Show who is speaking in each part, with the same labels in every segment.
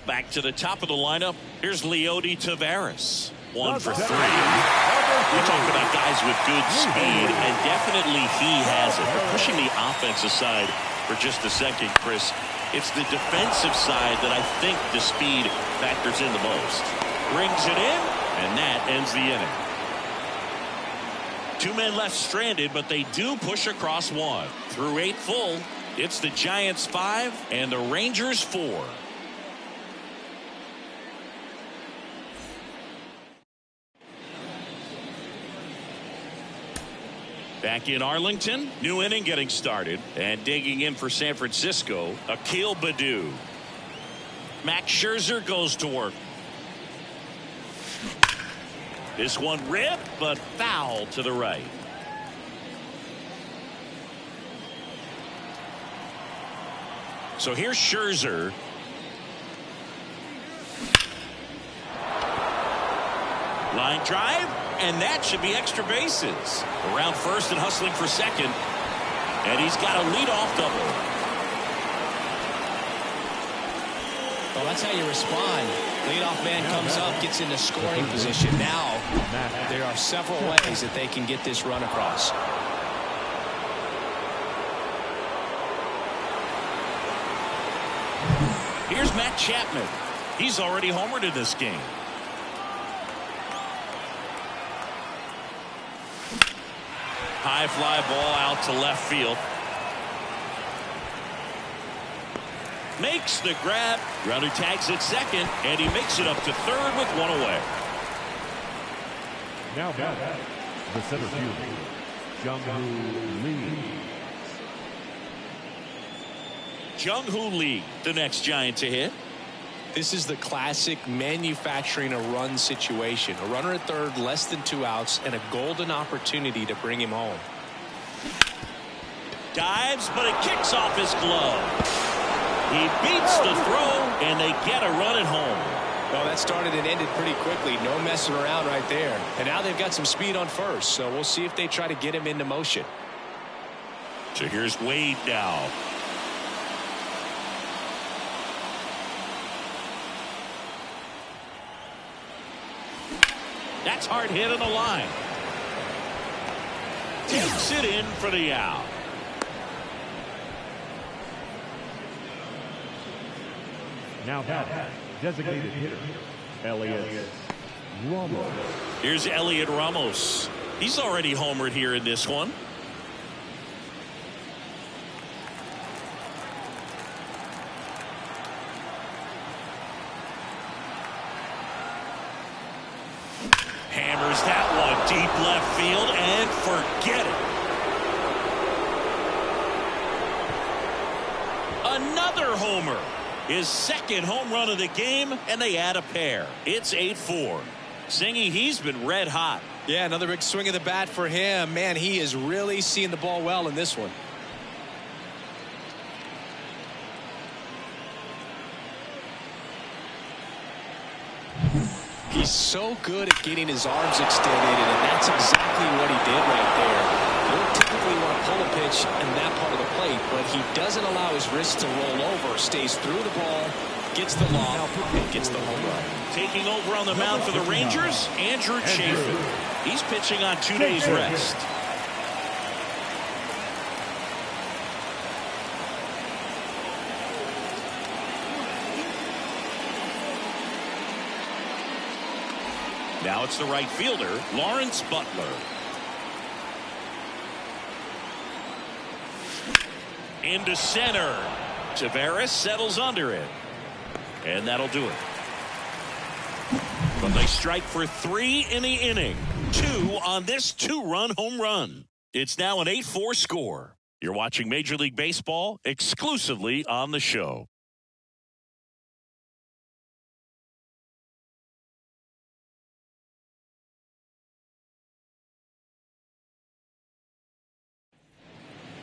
Speaker 1: Back to the top of the lineup. Here's Leody Taveras. 1 for 3. We talk about guys with good speed, and definitely he has it. But pushing the offense aside for just a second, Chris, it's the defensive side that I think the speed factors in the most. Brings it in, and that ends the inning. 2 men left stranded, but they do push across 1. Through 8 full, it's the Giants 5 and the Rangers 4. Back in Arlington, new inning getting started, and digging in for San Francisco, Akil Baddoo. Max Scherzer goes to work. This one ripped, but foul to the right. So here's Scherzer. Line drive, and that should be extra bases. Around first and hustling for second, and he's got a leadoff double.
Speaker 2: Well, that's how you respond. Leadoff man comes up, gets into scoring position. Now, there are several ways that they can get this run across.
Speaker 1: Here's Matt Chapman. He's already homered in this game. High fly ball out to left field. Makes the grab. Runner tags at second, and he makes it up to third with 1 away.
Speaker 3: Now back, the center fielder, Jung-Hoo Lee.
Speaker 1: Jung-Hoo Lee, the next Giant to hit.
Speaker 2: This is the classic manufacturing a run situation. A runner at third, less than 2 outs, and a golden opportunity to bring him home.
Speaker 1: Dives, but it kicks off his glove. He beats the throw, and they get a run at home.
Speaker 2: Well, that started and ended pretty quickly. No messing around right there. And now they've got some speed on first, so we'll see if they try to get him into motion.
Speaker 1: So here's Wade now. That's hard hit on the line. Takes it in for the out.
Speaker 3: Now back, designated hitter, Elliot Ramos.
Speaker 1: Here's Elliot Ramos. He's already homered here in this one. Hammers that one deep left field and forget it. Another homer. His second home run of the game, and they add a pair. It's 8-4. Singy, he's been red hot.
Speaker 2: Yeah, another big swing of the bat for him. Man, he is really seeing the ball well in this one. He's so good at getting his arms extended, and that's exactly what he did right there. You don't typically want to pull a pitch in that part of the plate, but he doesn't allow his wrist to roll over, stays through the ball, gets the lob, and gets the home run.
Speaker 1: Taking over on the mound for the Rangers, Andrew Chafin. He's pitching on 2 days rest. Now it's the right fielder, Lawrence Butler. Into center. Taveras settles under it. And that'll do it. But they strike for 3 in the inning. 2 on this 2-run home run. It's now an 8-4 score. You're watching Major League Baseball exclusively on the show.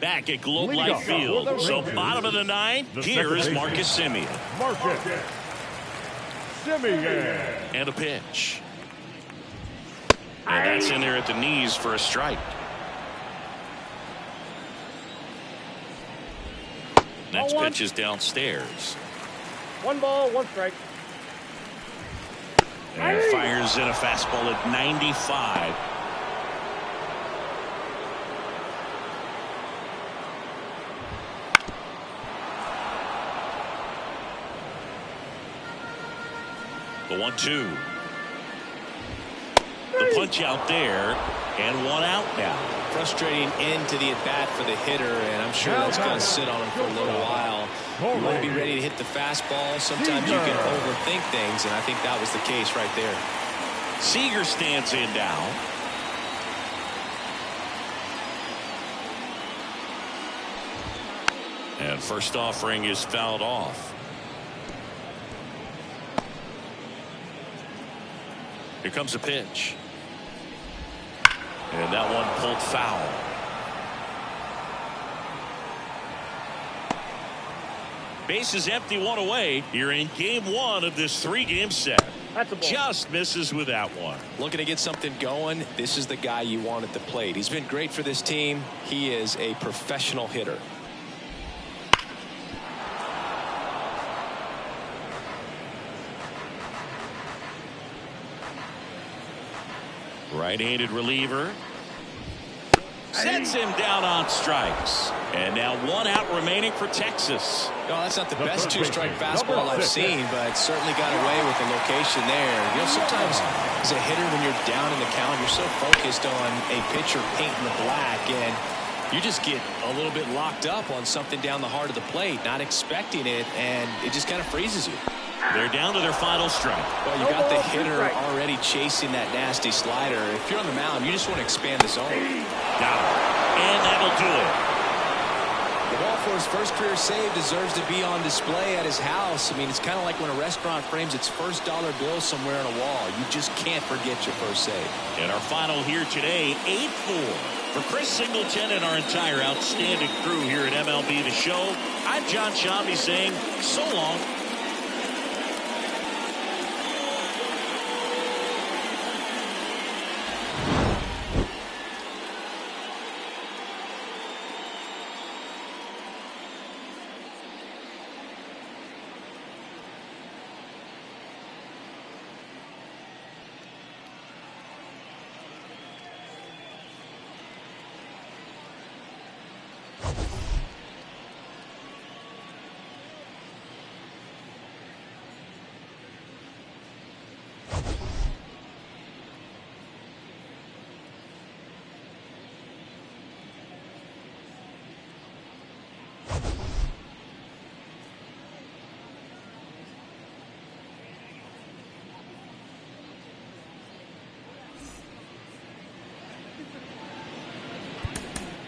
Speaker 1: Back at Globe Life Field. So bottom of the 9th, here is Marcus Semien.
Speaker 3: Simeon.
Speaker 1: And a pitch. And that's in there at the knees for a strike. Next pitch is downstairs.
Speaker 4: 1 ball, 1 strike.
Speaker 1: And fires in a fastball at 95. The 1-2. The punch out there, and 1 out now.
Speaker 2: Frustrating end to the at-bat for the hitter, and I'm sure that's going to sit on him for a little while. You want to be ready to hit the fastball. Sometimes you can overthink things, and I think that was the case right there.
Speaker 1: Seager stands in now. And first offering is fouled off. Here comes a pitch. And that one pulled foul. Base is empty, 1 away. You're in game 1 of this 3-game set.
Speaker 4: That's a ball.
Speaker 1: Just misses with that one.
Speaker 2: Looking to get something going. This is the guy you want at the plate. He's been great for this team. He is a professional hitter.
Speaker 1: Right-handed reliever. Sets him down on strikes. And now 1 out remaining for Texas.
Speaker 2: No, that's not the best 2-strike fastball I've seen, but certainly got away with the location there. You know, sometimes as a hitter, when you're down in the count, you're so focused on a pitcher painting the black, and you just get a little bit locked up on something down the heart of the plate, not expecting it, and it just kind of freezes you.
Speaker 1: They're down to their final strike.
Speaker 2: Well, you got the hitter already chasing that nasty slider. If you're on the mound, you just want to expand the zone.
Speaker 1: Got it. And that'll do it.
Speaker 2: The ball for his first career save deserves to be on display at his house. I mean, it's kind of like when a restaurant frames its first dollar bill somewhere on a wall. You just can't forget your first save.
Speaker 1: And our final here today, 8-4. For Chris Singleton and our entire outstanding crew here at MLB The Show, I'm John Shambi saying so long.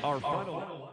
Speaker 3: Our final.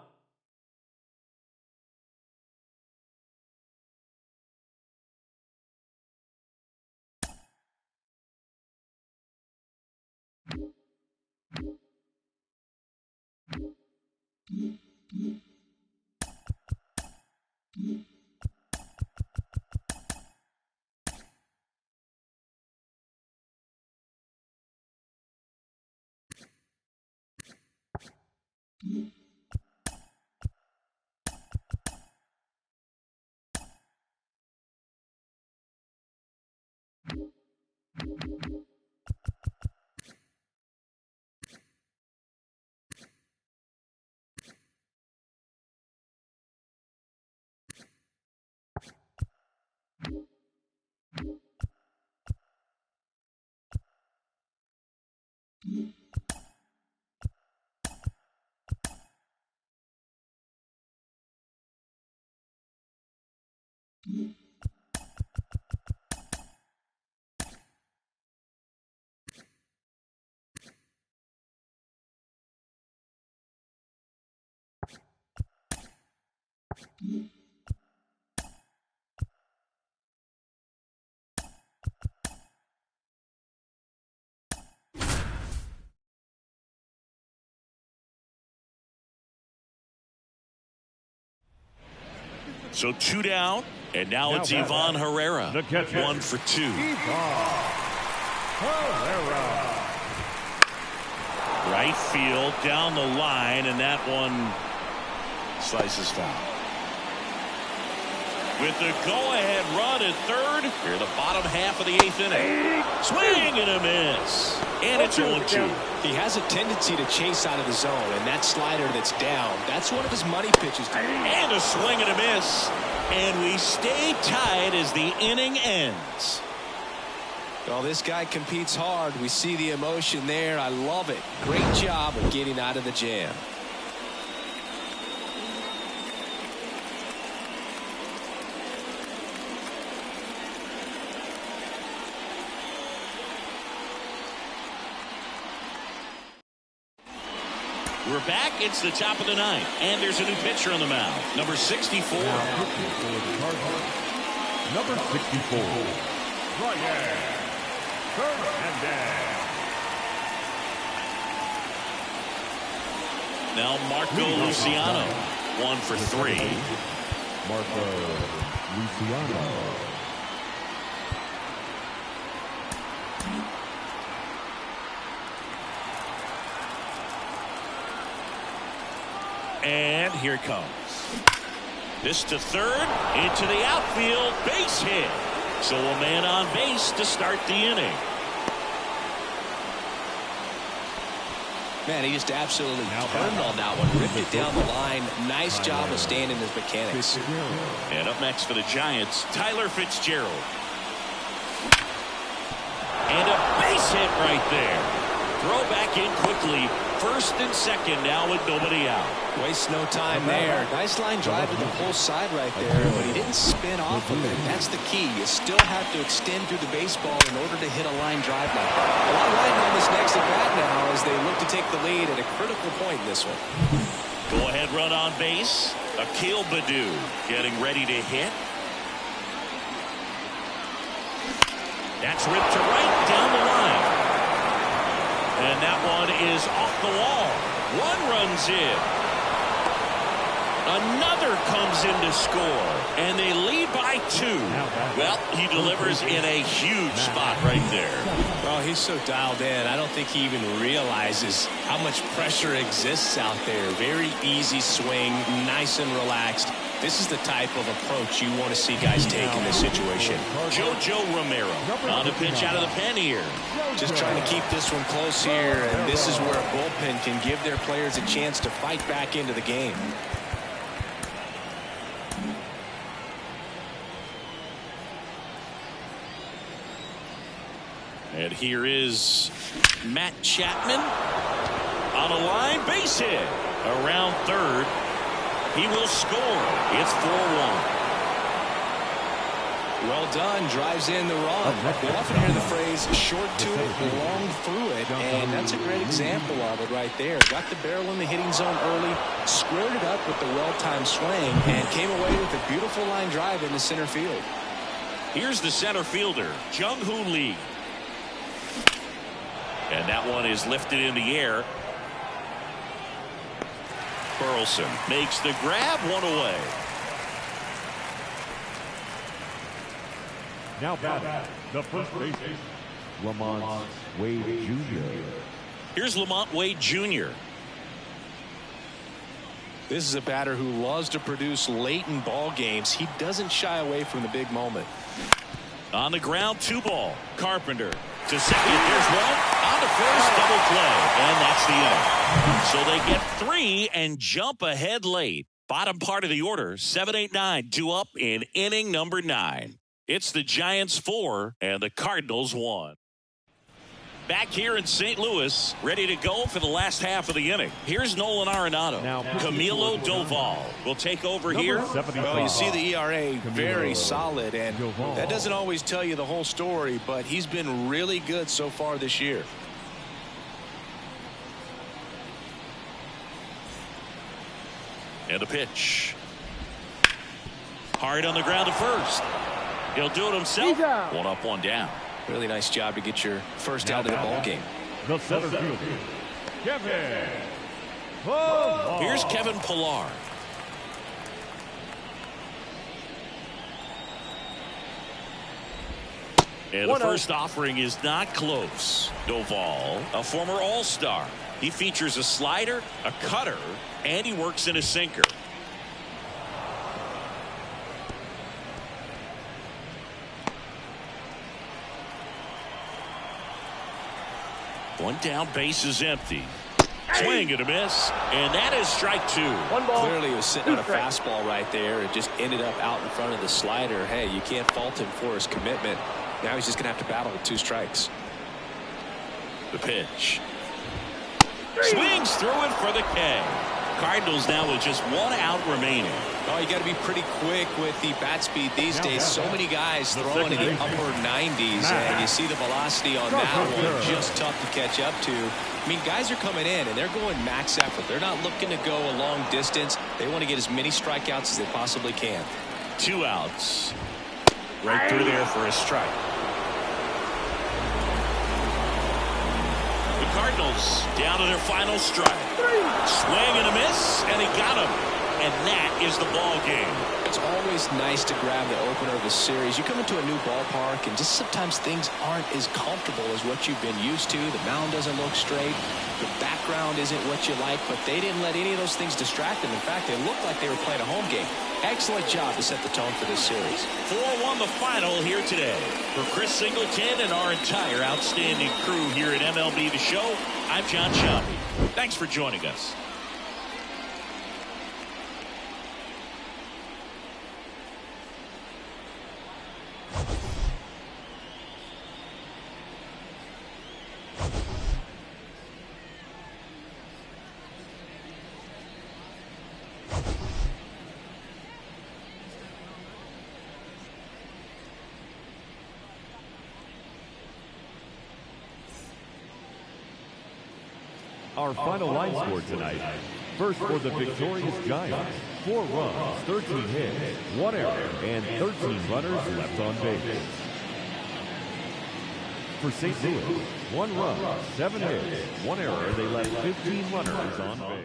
Speaker 1: So 2 down, and now it's Ivan Herrera. 1 for 2. Right field, down the line, and that one slices foul. With the go-ahead run at third, here the bottom half of the 8th inning. Swing and a miss. And it's 0-2.
Speaker 2: He has a tendency to chase out of the zone, and that slider that's down, that's one of his money pitches.
Speaker 1: And a swing and a miss. And we stay tied as the inning ends.
Speaker 2: Well, this guy competes hard. We see the emotion there. I love it. Great job of getting out of the jam.
Speaker 1: We're back. It's the top of the 9th. And there's a new pitcher on the mound. Number 64.
Speaker 3: Number 64. Ryan Hernandez.
Speaker 1: Now Marco Luciano. 1 for 3.
Speaker 3: Marco Luciano.
Speaker 1: And here it comes. This to third, into the outfield, base hit. So a man on base to start the inning.
Speaker 2: Man, he just absolutely turned on that one, ripped it down the line. Nice job of staying in his mechanics.
Speaker 1: And up next for the Giants, Tyler Fitzgerald. And a base hit right there. Throw back in quickly. First and second now with nobody out.
Speaker 2: Waste no time there. Nice line drive to the pull side right there, but he didn't spin off of it. That's the key. You still have to extend through the baseball in order to hit a line drive like that. A lot riding on this next at bat now as they look to take the lead at a critical point in this one.
Speaker 1: Go ahead run on base. Akil Baddoo getting ready to hit. That's ripped to right down the line. And that one is off the wall. One runs in. Another comes in to score. And they lead by 2. Well, he delivers in a huge spot right there.
Speaker 2: Oh, he's so dialed in. I don't think he even realizes how much pressure exists out there. Very easy swing, nice and relaxed. This is the type of approach you want to see guys take in this situation.
Speaker 1: JoJo Romero on a pitch out of the pen here.
Speaker 2: Just trying to keep this one close here, and this is where a bullpen can give their players a chance to fight back into the game.
Speaker 1: And here is Matt Chapman on a line base hit around third. He will score. It's 4-1.
Speaker 2: Well done. Drives in the run. We often hear the phrase short to it, long through it, and that's a great example of it right there. Got the barrel in the hitting zone early, squared it up with the well-timed swing, and came away with a beautiful line drive into center field.
Speaker 1: Here's the center fielder, Jung-Hoo Lee. And that one is lifted in the air. Burleson makes the grab, one away.
Speaker 3: Now batting, the first baseman, Lamont Wade Jr.
Speaker 1: Here's Lamont Wade Jr.
Speaker 2: This is a batter who loves to produce late in ball games. He doesn't shy away from the big moment.
Speaker 1: On the ground, 2 ball. Carpenter to second. There's one. On to first, double play. And that's the inning. So they get 3 and jump ahead late. Bottom part of the order, 7-8-9, due up in inning number 9. It's the Giants 4 and the Cardinals 1. Back here in St. Louis, ready to go for the last half of the inning. Here's Nolan Arenado. Now, Camilo Doval will take over here.
Speaker 2: Well, you see the ERA very solid, and that doesn't always tell you the whole story, but he's been really good so far this year.
Speaker 1: And a pitch. Hard on the ground to first. He'll do it himself. 1 up, 1 down.
Speaker 2: Really nice job to get your first out of the ball game.
Speaker 3: The center fielder, Kevin
Speaker 1: Here's Kevin Pillar. And the first offering is not close. Doval, a former All-Star. He features a slider, a cutter, and he works in a sinker. One down, base is empty. Swing and a miss, and that is strike two.
Speaker 4: One ball.
Speaker 2: Clearly, he was sitting on a fastball right there. It just ended up out in front of the slider. Hey, you can't fault him for his commitment. Now he's just going to have to battle with 2 strikes.
Speaker 1: The pitch. Swings through it for the K. Cardinals now with just 1 out remaining.
Speaker 2: Oh, you got to be pretty quick with the bat speed these days. So many guys throwing in the upper 90s, and you see the velocity on that one. Just tough to catch up to. I mean, guys are coming in, and they're going max effort. They're not looking to go a long distance. They want to get as many strikeouts as they possibly can.
Speaker 1: 2 outs. Right through there for a strike. The Cardinals down to their final strike. Swing and a miss, and he got him. And that is the ball game.
Speaker 2: It's always nice to grab the opener of the series. You come into a new ballpark, and just sometimes things aren't as comfortable as what you've been used to. The mound doesn't look straight. The background isn't what you like, but they didn't let any of those things distract them. In fact, they looked like they were playing a home game. Excellent job to set the tone for this series.
Speaker 1: 4-1 the final here today. For Chris Singleton and our entire outstanding crew here at MLB The Show, I'm John Sciambi. Thanks for joining us.
Speaker 3: Our final line score tonight. First for the victorious Giants, 4 runs, 13 hits, 1 error, and 13 runners left on base. For St. Louis, 1 run, 7 hits, 1 error, they left 15 runners on base.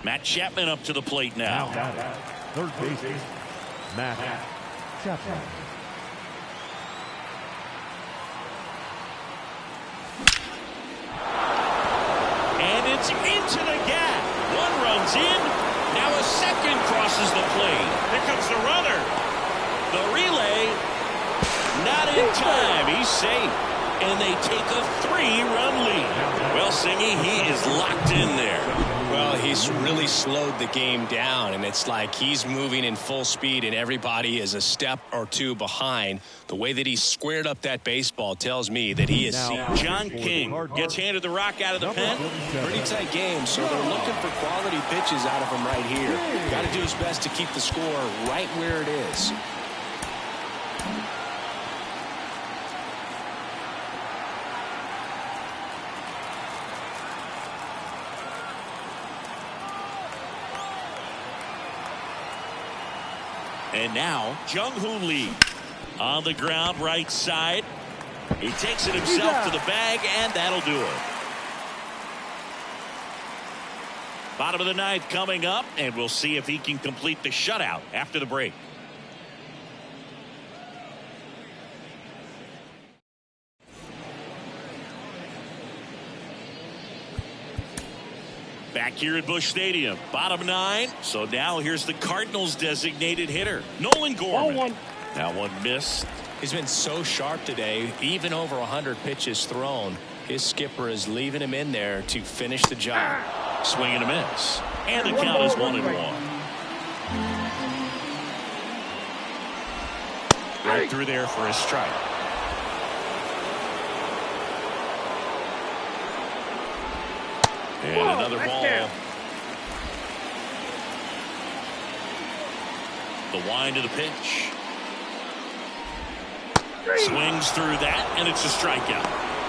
Speaker 1: Matt Chapman up to the plate now.
Speaker 3: Third baseman, Matt Chapman.
Speaker 1: And it's into the gap. 1 runs in. Now a second crosses the plate. Here comes the runner. The relay. Not in time. He's safe. And they take a 3-run lead. Well, Singy, he is locked in there.
Speaker 2: Well, he's really slowed the game down, and it's like he's moving in full speed, and everybody is a step or 2 behind. The way that he squared up that baseball tells me that he is seen.
Speaker 1: John King gets handed the rock out of the pen.
Speaker 2: Pretty tight game, so they're looking for quality pitches out of him right here. Got to do his best to keep the score right where it is.
Speaker 1: And now, Jung-Hoo Lee on the ground right side. He takes it himself to the bag, and that'll do it. Bottom of the 9th coming up, and we'll see if he can complete the shutout after the break. Back here at Busch Stadium, bottom 9. So now here's the Cardinals' designated hitter, Nolan Gorman. That one missed.
Speaker 2: He's been so sharp today, even over 100 pitches thrown. His skipper is leaving him in there to finish the job.
Speaker 1: Swing and a miss. And the count is 1-1. Right through there for a strike. And another ball. The wind of the pitch. Swings through that, and it's a strikeout.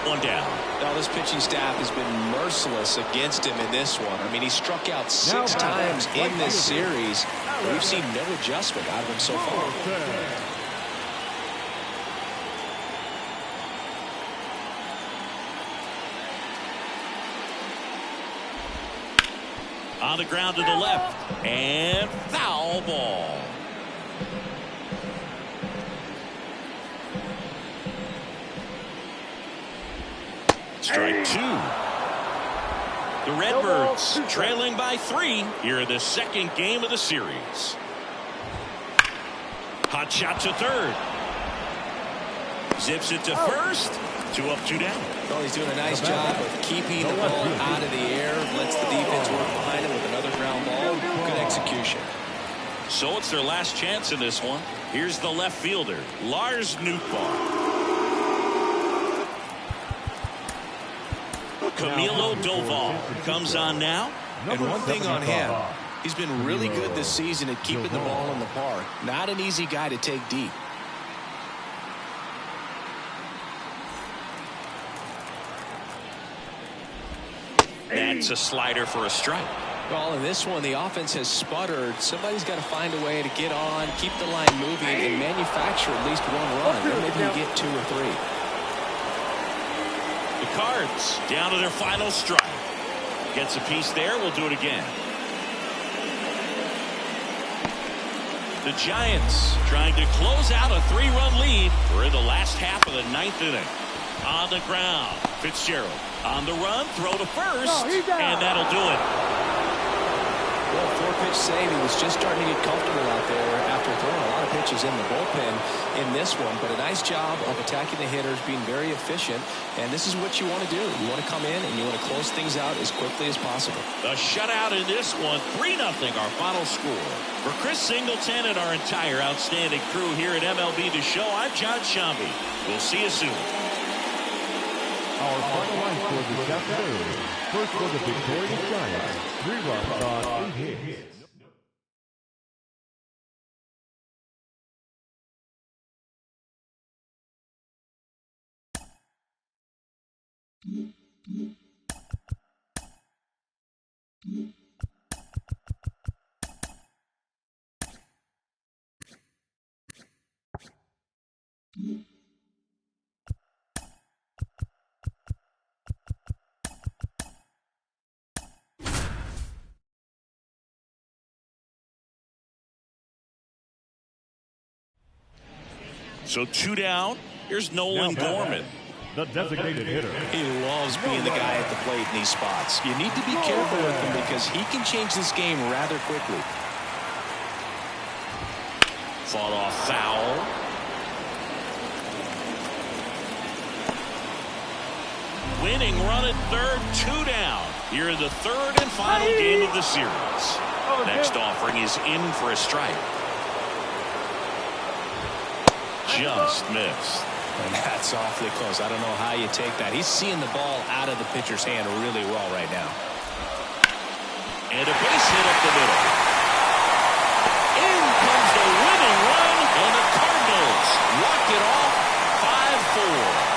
Speaker 1: One down.
Speaker 2: Now this pitching staff has been merciless against him in this one. I mean, he struck out 6 times in this series, but we've seen no adjustment out of him so far.
Speaker 1: On the ground to the left, and foul ball. Strike 2. The Redbirds trailing by 3 here in the second game of the series. Hot shot to third. Zips it to first. 2 up, 2 down.
Speaker 2: Well, he's doing a nice job of keeping the ball out of the air. Lets the defense work behind him with another ground ball. Good execution.
Speaker 1: So it's their last chance in this one. Here's the left fielder, Lars Nootbaar. Camilo Doval comes on now.
Speaker 2: And one thing on him, he's been really good this season at keeping the ball in the park. Not an easy guy to take deep.
Speaker 1: That's a slider for a strike.
Speaker 2: Well, in this one, the offense has sputtered. Somebody's got to find a way to get on, keep the line moving, and manufacture at least 1 run. Then maybe you get 2 or 3.
Speaker 1: The Cards down to their final strike. Gets a piece there. We'll do it again. The Giants trying to close out a 3-run lead. We're in the last half of the 9th inning. On the ground, Fitzgerald on the run, throw to first, and that'll do it.
Speaker 2: Well, 4-pitch save. He was just starting to get comfortable out there after throwing a lot of pitches in the bullpen in this one. But a nice job of attacking the hitters, being very efficient. And this is what you want to do. You want to come in and you want to close things out as quickly as possible.
Speaker 1: The shutout in this one, 3-0 our final score. For Chris Singleton and our entire outstanding crew here at MLB The Show, I'm John Shambi. We'll see you soon.
Speaker 3: Our final line score this afternoon. First for the victorious Giants, 3 runs on 8 hits.
Speaker 1: So 2 down. Here's Nolan Gorman.
Speaker 3: The designated hitter.
Speaker 2: He loves being the guy at the plate in these spots. You need to be careful with him because he can change this game rather quickly.
Speaker 1: Fought off foul. Winning run at third, 2 down. Here in the third and final game of the series. Next offering is in for a strike. Just missed.
Speaker 2: And that's awfully close. I don't know how you take that. He's seeing the ball out of the pitcher's hand really well right now.
Speaker 1: And a base hit up the middle. In comes the winning run, and the Cardinals walk it off 5-4.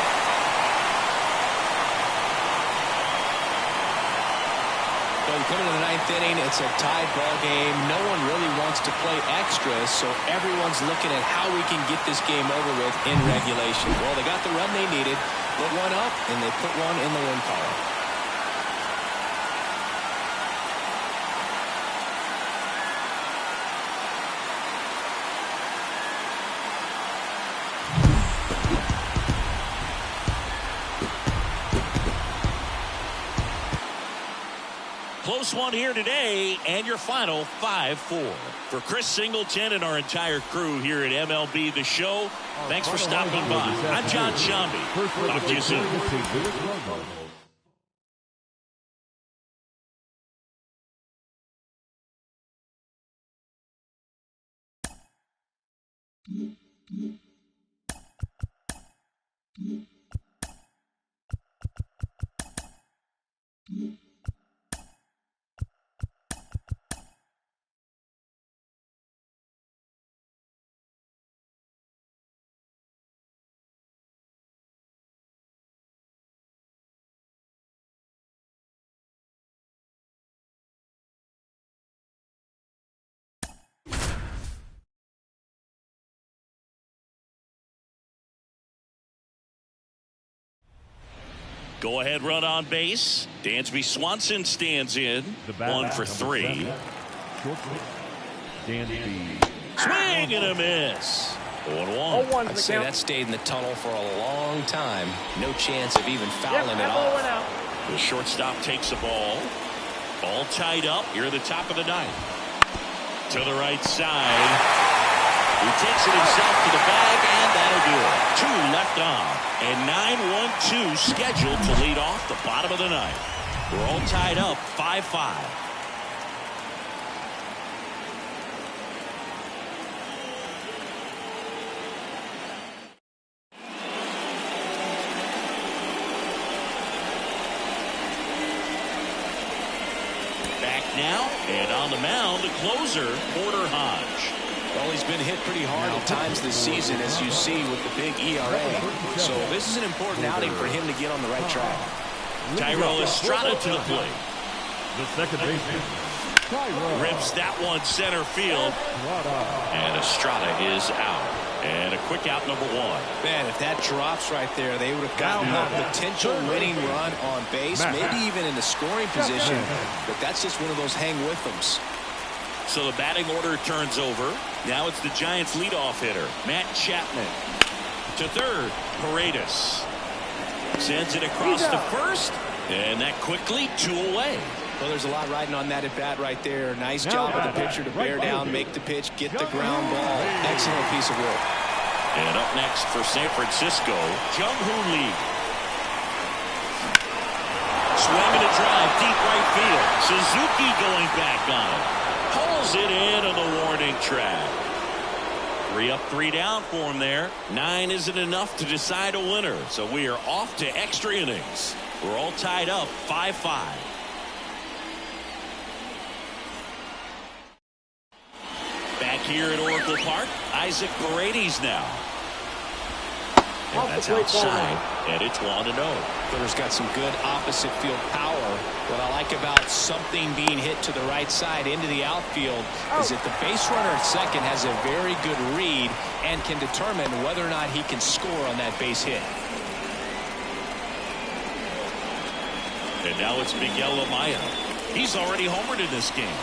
Speaker 2: Well, coming to the 9th inning, it's a tied ball game. No one really wants to play extras, so everyone's looking at how we can get this game over with in regulation. Well, they got the run they needed, put one up, and they put one in the win column.
Speaker 1: Close one here today, and your final 5-4. For Chris Singleton and our entire crew here at MLB The Show, thanks for stopping by. I'm John Shambi. Talk to you soon. Go-ahead run on base. Dansby Swanson stands in. 1 for 3.
Speaker 3: Dansby.
Speaker 1: Swing and a miss. 0-1.
Speaker 2: I'd say that stayed in the tunnel for a long time. No chance of even fouling it
Speaker 4: ball
Speaker 2: off.
Speaker 4: went out.
Speaker 1: The shortstop takes the ball. Ball tied up here at the top of the ninth. To the right side. He takes it himself to the bag, and that'll do it. 2 left on. And 9-1-2 scheduled to lead off the bottom of the ninth. We're all tied up 5-5. Back now, and on the mound, the closer, Porter Hodge.
Speaker 2: Well, he's been hit pretty hard at times this season, as you see with the big ERA. So this is an important outing for him to get on the right track.
Speaker 1: Thairo Estrada to the plate.
Speaker 3: The second baseman.
Speaker 1: Rips that one center field. And Estrada is out. And a quick out, number 1.
Speaker 2: Man, if that drops right there, they would have gotten a potential winning run on base, maybe even in the scoring position. But that's just one of those hang-with-ems.
Speaker 1: So the batting order turns over. Now it's the Giants' leadoff hitter, Matt Chapman. To third, Paredes. Sends it across to first. And that quickly 2 away.
Speaker 2: Well, there's a lot riding on that at bat right there. Nice job of the pitcher to bear down, make the pitch, get the ground ball. Excellent piece of work.
Speaker 1: And up next for San Francisco, Jung-Hoo Lee. Swing and a drive, deep right field. Suzuki going back on it. Pulls it in on the warning track. 3 up, 3 down for him there. 9 isn't enough to decide a winner, so we are off to extra innings. We're all tied up 5-5. Back here at Oracle Park, Isaac Paredes now. And that's outside, and it's 1-0.
Speaker 2: Hitter's got some good opposite field power. What I like about something being hit to the right side into the outfield is that the base runner at second has a very good read and can determine whether or not he can score on that base hit.
Speaker 1: And now it's Miguel Amaya. He's already homered in this game.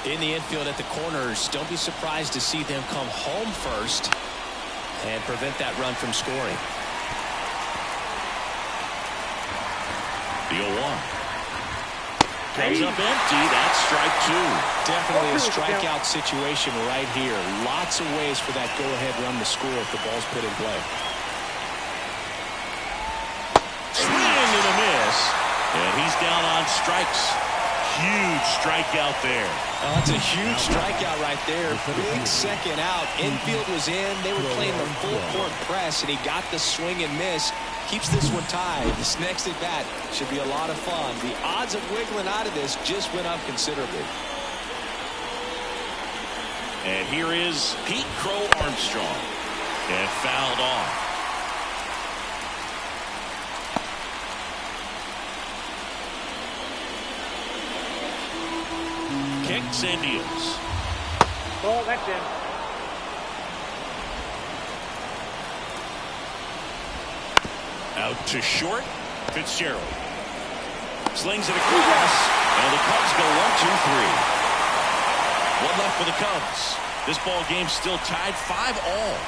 Speaker 2: In the infield at the corners, don't be surprised to see them come home first and prevent that run from scoring.
Speaker 1: The 0-1. Comes up empty. That's strike 2.
Speaker 2: Definitely a strikeout situation right here. Lots of ways for that go-ahead run to score if the ball's put in play.
Speaker 1: Swing and a miss. And he's down on strikes. Huge strikeout there.
Speaker 2: Well, that's a huge strikeout right there. Big second out. Infield was in. They were playing the full court press, and he got the swing and miss. Keeps this one tied. This next at bat should be a lot of fun. The odds of wiggling out of this just went up considerably.
Speaker 1: And here is Pete Crow Armstrong. And fouled off. Kicks and deals.
Speaker 4: Oh, that's in.
Speaker 1: Out to short. Fitzgerald. Slings it across. And the Cubs go 1-2-3. 1 left for the Cubs. This ball game still tied 5-all.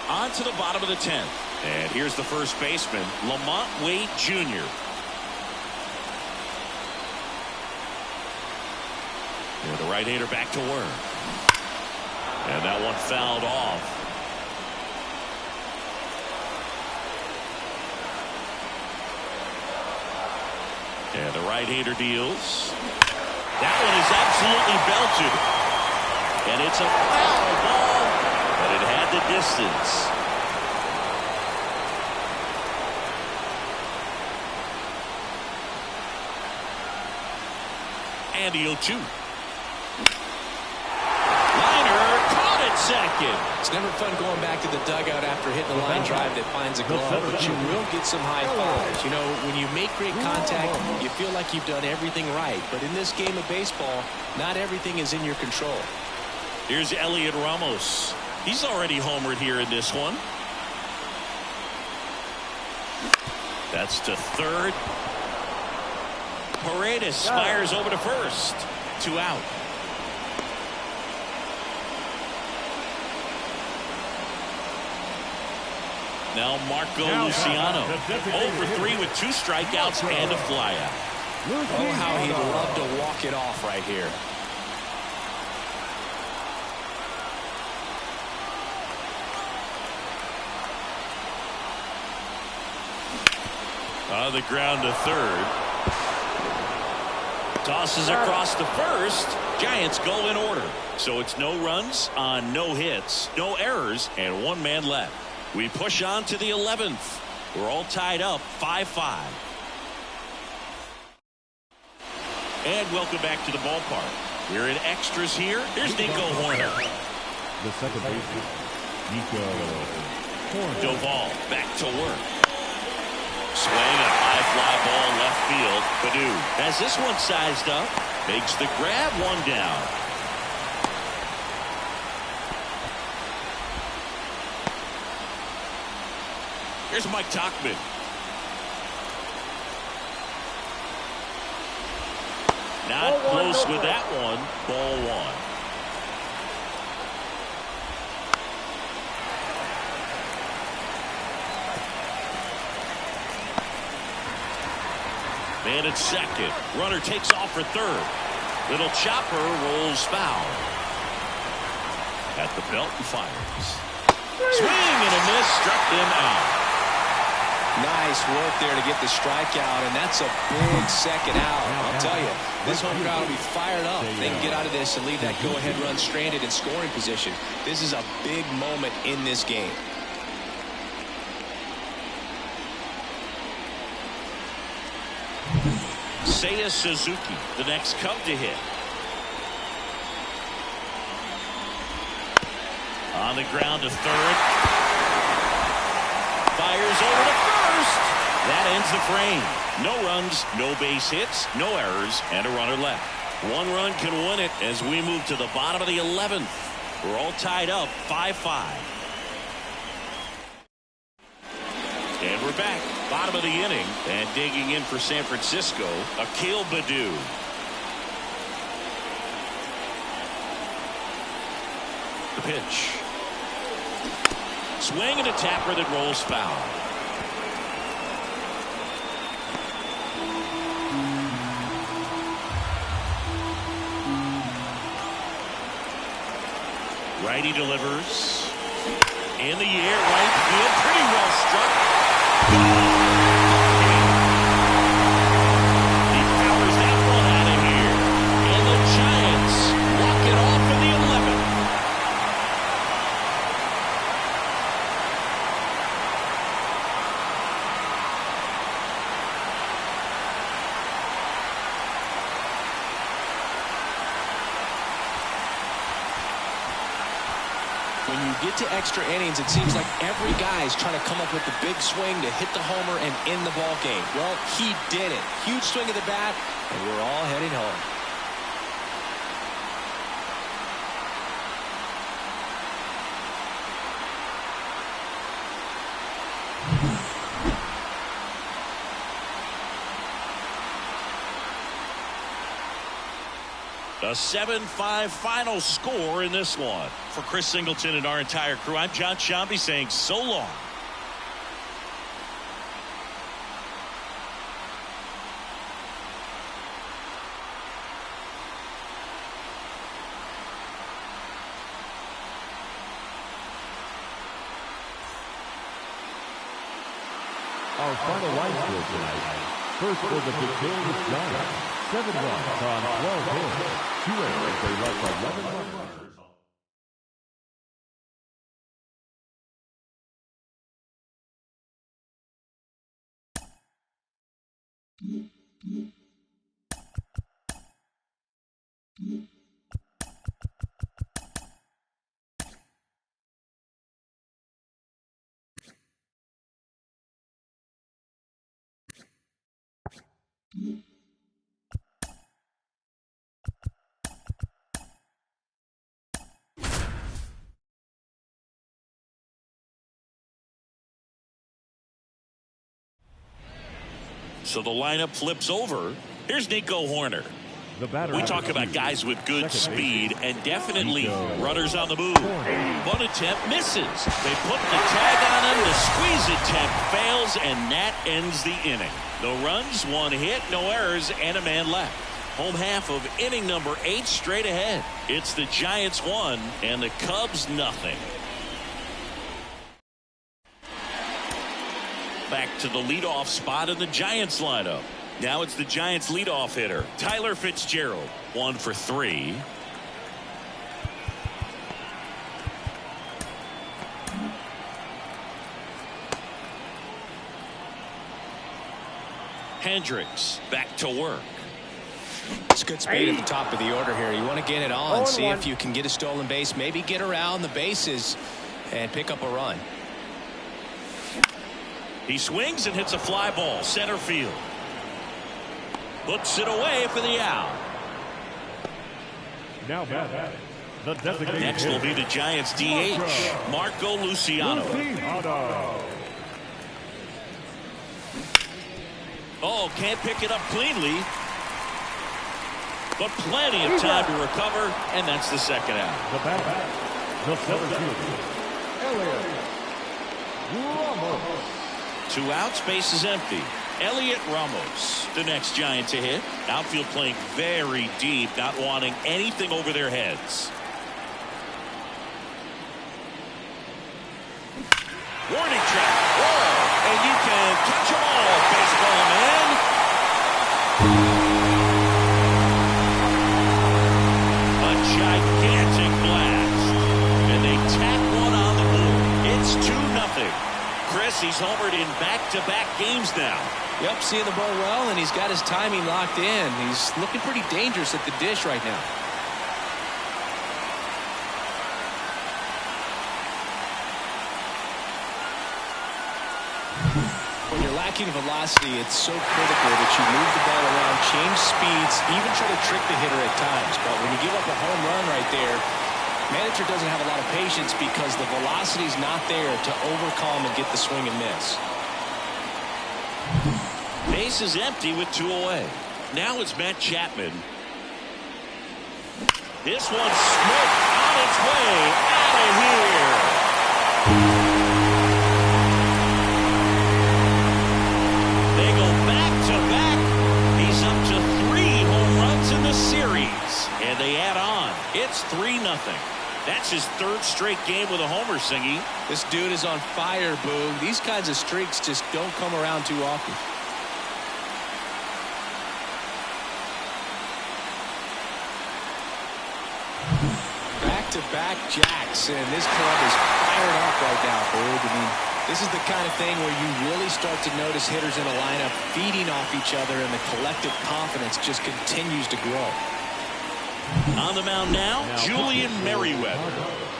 Speaker 1: On to the bottom of the 10th. And here's the first baseman, Lamont Wade Jr. And the right-hander back to work. And that one fouled off. And the right-hander deals. That one is absolutely belted. And it's a foul ball, but it had the distance. And the 0-2. Liner caught it second.
Speaker 2: It's never fun going back to the dugout after hitting a line drive that finds a glove, but you will get some high fives. You know, when you make great contact, you feel like you've done everything right. But in this game of baseball, not everything is in your control.
Speaker 1: Here's Elliot Ramos. He's already homered here in this one. That's to third. Paredes fires over to first. 2 out. Now Marco Luciano. 0 for 3 with 2 strikeouts and a flyout.
Speaker 2: Oh, how he'd love to walk it off right here.
Speaker 1: On the ground to third. Tosses across to first. Giants go in order. So it's no runs on no hits, no errors, and 1 man left. We push on to the 11th. We're all tied up 5-5. And welcome back to the ballpark. We're in extras here. Here's Nico Horner.
Speaker 3: The second baseman, Nico Horner.
Speaker 1: Doval back to work. Swing, a high fly ball left field. Baddoo has this one sized up. Makes the grab, 1 down. Here's Mike Tauchman. Not close with that one. Ball 1. Man at second. Runner takes off for third. Little chopper rolls foul. At the belt and fires. Swing and a miss. Struck him out.
Speaker 2: Nice work there to get the strikeout, and that's a big second out. I'll tell you, this home crowd will be fired up. They can get out of this and leave that go-ahead run stranded in scoring position. This is a big moment in this game.
Speaker 1: Seiya Suzuki, the next Cub to hit. On the ground to third. Fires over to first. That ends the frame. No runs, no base hits, no errors, and a runner left. 1 run can win it as we move to the bottom of the 11th. We're all tied up 5-5. And we're back. Bottom of the inning. And digging in for San Francisco, Akil Baddoo. The pitch. Swing and a tapper that rolls foul. Righty delivers. In the air, right field. Pretty well struck. He powers that one out of here. And the Giants walk it off in the 11th.
Speaker 2: When you get to extra innings, it seems like every guy is trying to come up with the big swing to hit the homer and end the ball game. Well, he did it. Huge swing of the bat, and we're all heading home.
Speaker 1: A 7-5 final score in this one. For Chris Singleton and our entire crew, I'm John Shambi saying so long.
Speaker 3: Our final line score tonight. First for the victorious Giants. 7 runs on 12 hits. 2 errors. They left 11 runners.
Speaker 1: So the lineup flips over. Here's Nico Horner. We talk about guys with good speed and definitely runners on the move. One attempt misses. They put the tag on him. The squeeze attempt fails, and that ends the inning. No runs, one hit, no errors, and a man left. Home half of inning number 8 straight ahead. It's the Giants 1 and the Cubs nothing. Back to the leadoff spot in the Giants lineup. Now it's the Giants leadoff hitter, Tyler Fitzgerald. 1 for 3. Hendricks back to work.
Speaker 2: It's good speed at the top of the order here. You want to get it on, see if you can get a stolen base, maybe get around the bases and pick up a run.
Speaker 1: He swings and hits a fly ball center field. Puts it away for the out.
Speaker 3: Now back. The designated
Speaker 1: Next will be the Giants DH, Marco Luciano. Oh, can't pick it up cleanly. But plenty of time to recover, and that's the second out.
Speaker 3: The batter, the center fielder, Elliot Ramos.
Speaker 1: 2 outs, base is empty. Elliot Ramos, the next Giant to hit. Outfield playing very deep, not wanting anything over their heads. Warning track. Whoa, and you can catch them all, baseball man. A gigantic blast. And they tack one on the board. It's 2-0. Chris, he's homered in back-to-back games now.
Speaker 2: Yep, seeing the ball well, and he's got his timing locked in. He's looking pretty dangerous at the dish right now. When you're lacking velocity, it's so critical that you move the ball around, change speeds, even try to trick the hitter at times. But when you give up a home run right there, manager doesn't have a lot of patience because the velocity's not there to overcome and get the swing and miss.
Speaker 1: Base is empty with 2 away. Now it's Matt Chapman. This one's smoked on its way out of here. They go back-to-back. He's up to 3 home runs in the series. And they add on. It's 3-0. That's his 3rd straight game with a homer, Singy.
Speaker 2: This dude is on fire, Boog. These kinds of streaks just don't come around too often. Back-to-back jacks, and this club is fired up right now, Boog. I mean, this is the kind of thing where you really start to notice hitters in a lineup feeding off each other, and the collective confidence just continues to grow.
Speaker 1: On the mound now, Julian Merryweather.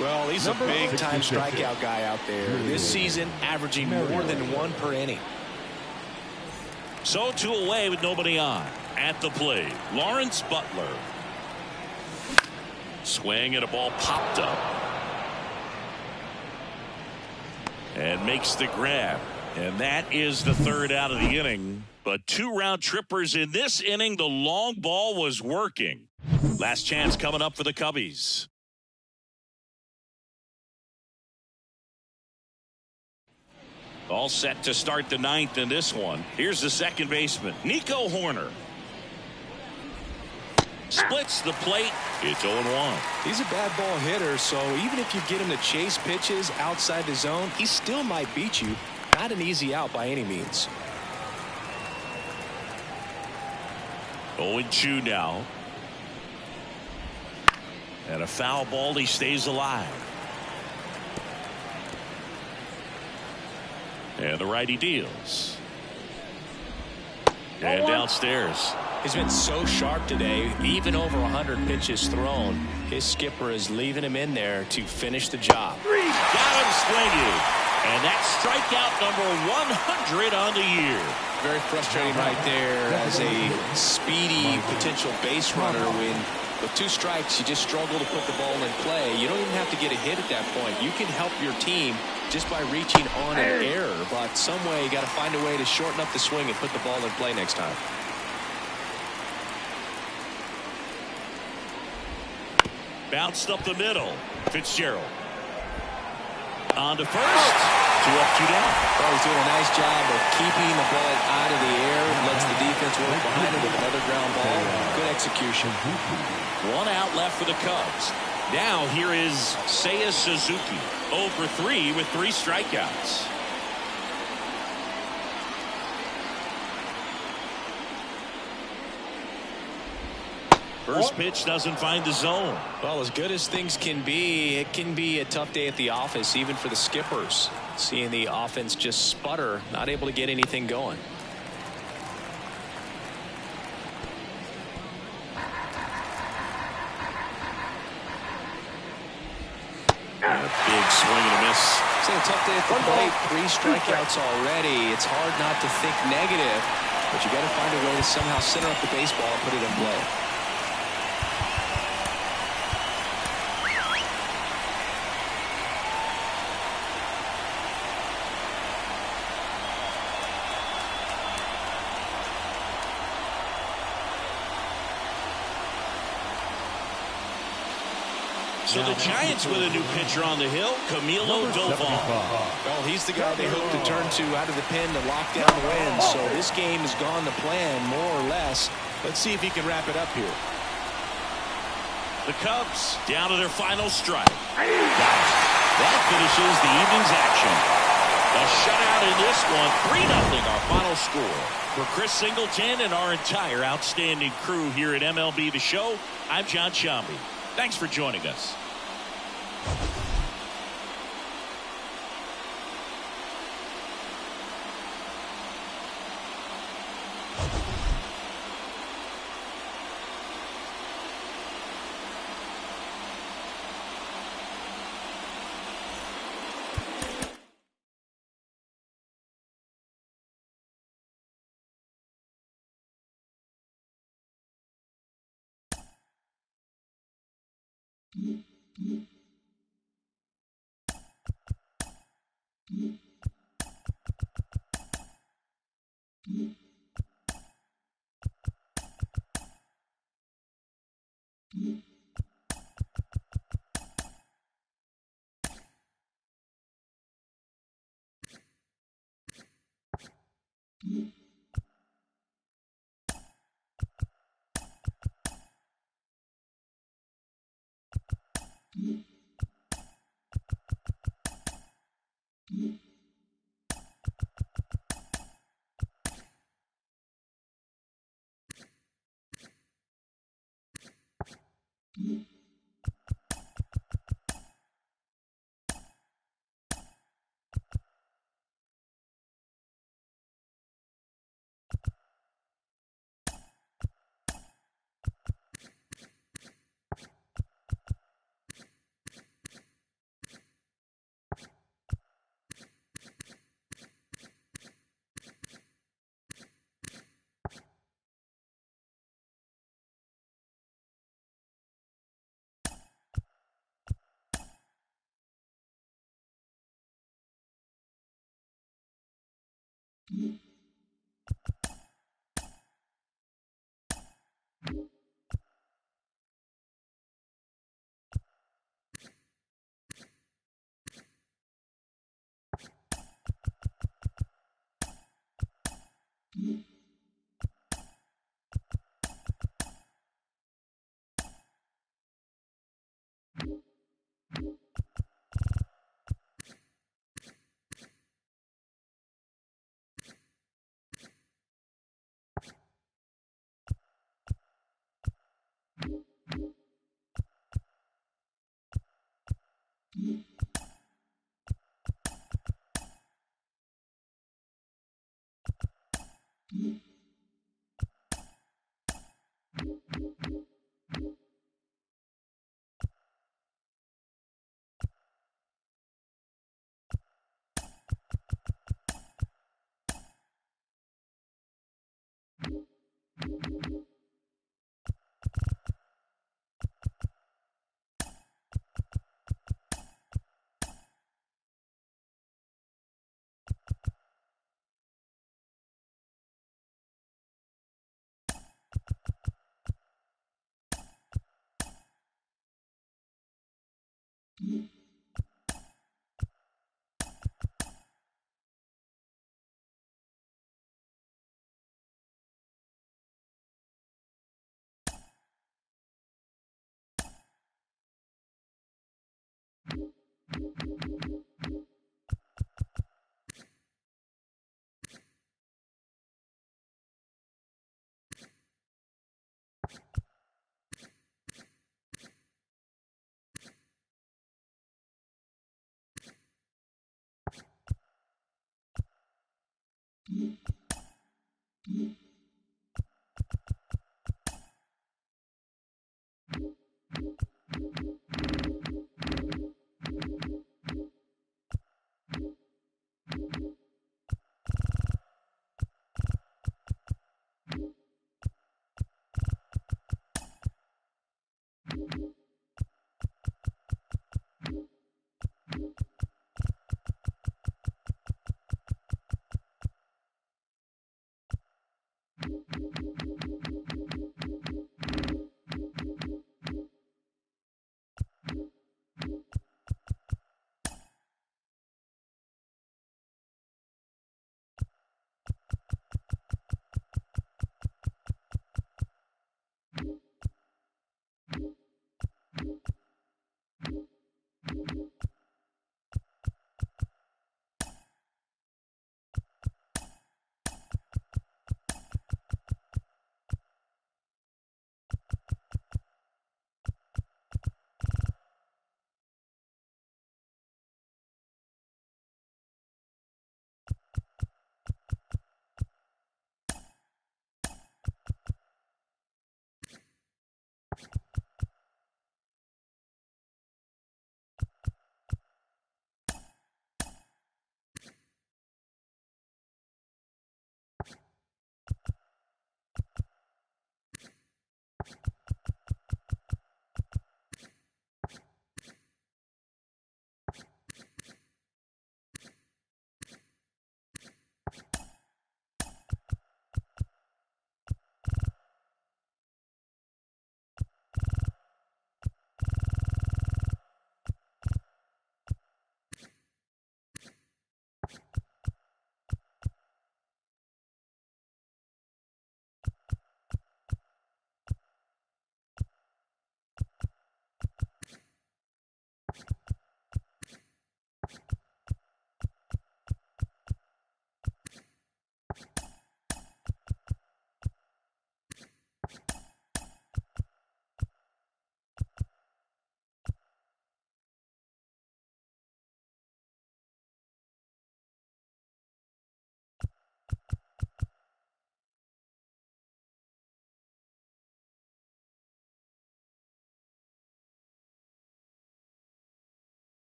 Speaker 2: Well, he's a big-time strikeout guy out there. This season, averaging more than 1 per inning.
Speaker 1: So 2 away with nobody on. At the plate, Lawrence Butler. Swing and a ball popped up. And makes the grab. And that is the 3rd out of the inning. But 2 round trippers in this inning. The long ball was working. Last chance coming up for the Cubbies. All set to start the 9th in this one. Here's the second baseman, Nico Horner. Splits the plate. It's 0-1.
Speaker 2: He's a bad ball hitter, so even if you get him to chase pitches outside the zone, he still might beat you. Not an easy out by any means.
Speaker 1: 0-2 now. And a foul ball. He stays alive. And the righty deals. And downstairs.
Speaker 2: He's been so sharp today, even over 100 pitches thrown. His skipper is leaving him in there to finish the job.
Speaker 1: Got him swinging. And that's strikeout number 100 on the year.
Speaker 2: Very frustrating right there as a speedy potential base runner when with 2 strikes you just struggle to put the ball in play. You don't even have to get a hit at that point. You can help your team just by reaching on an error, but some way you got to find a way to shorten up the swing and put the ball in play next time.
Speaker 1: Bounced up the middle. Fitzgerald. On to first. 2 up, 2 down.
Speaker 2: Well, he's doing a nice job of keeping the ball out of the air. Lets the defense work behind him with another ground ball. Good execution.
Speaker 1: 1 out left for the Cubs. Now here is Seiya Suzuki. 0 for 3 with 3 strikeouts. First pitch doesn't find the zone.
Speaker 2: Well, as good as things can be, it can be a tough day at the office, even for the skippers. Seeing the offense just sputter, not able to get anything going.
Speaker 1: Big swing and a miss.
Speaker 2: It's a tough day at the plate. 3 strikeouts already. It's hard not to think negative, but you got to find a way to somehow center up the baseball and put it in play.
Speaker 1: So the Giants with a new pitcher on the hill, Camilo Doval.
Speaker 2: Well, he's the guy they hope to turn to out of the pen to lock down the win. So this game has gone to plan, more or less. Let's see if he can wrap it up here.
Speaker 1: The Cubs down to their final strike. That finishes the evening's action. A shutout in this one, 3-0 our final score. For Chris Singleton and our entire outstanding crew here at MLB The Show, I'm John Shambi. Thanks for joining us.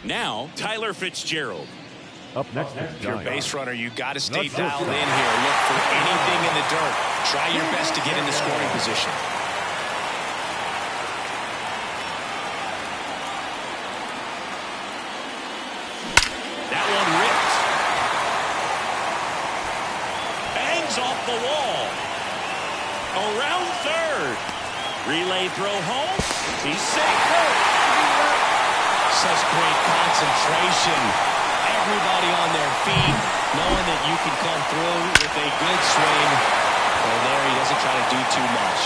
Speaker 1: Now, Tyler Fitzgerald.
Speaker 3: Up next is
Speaker 2: If you're a base runner, you got to stay
Speaker 3: Not so
Speaker 2: dialed in
Speaker 3: fast.
Speaker 2: here. Look for anything in the dirt. Try your best to get into scoring position.
Speaker 1: That one ripped. Bangs off the wall. Around third. Relay throw home. He's safe.
Speaker 2: Such great concentration. Everybody on their feet, knowing that you can come through with a good swing. Well, there he doesn't try to do too much.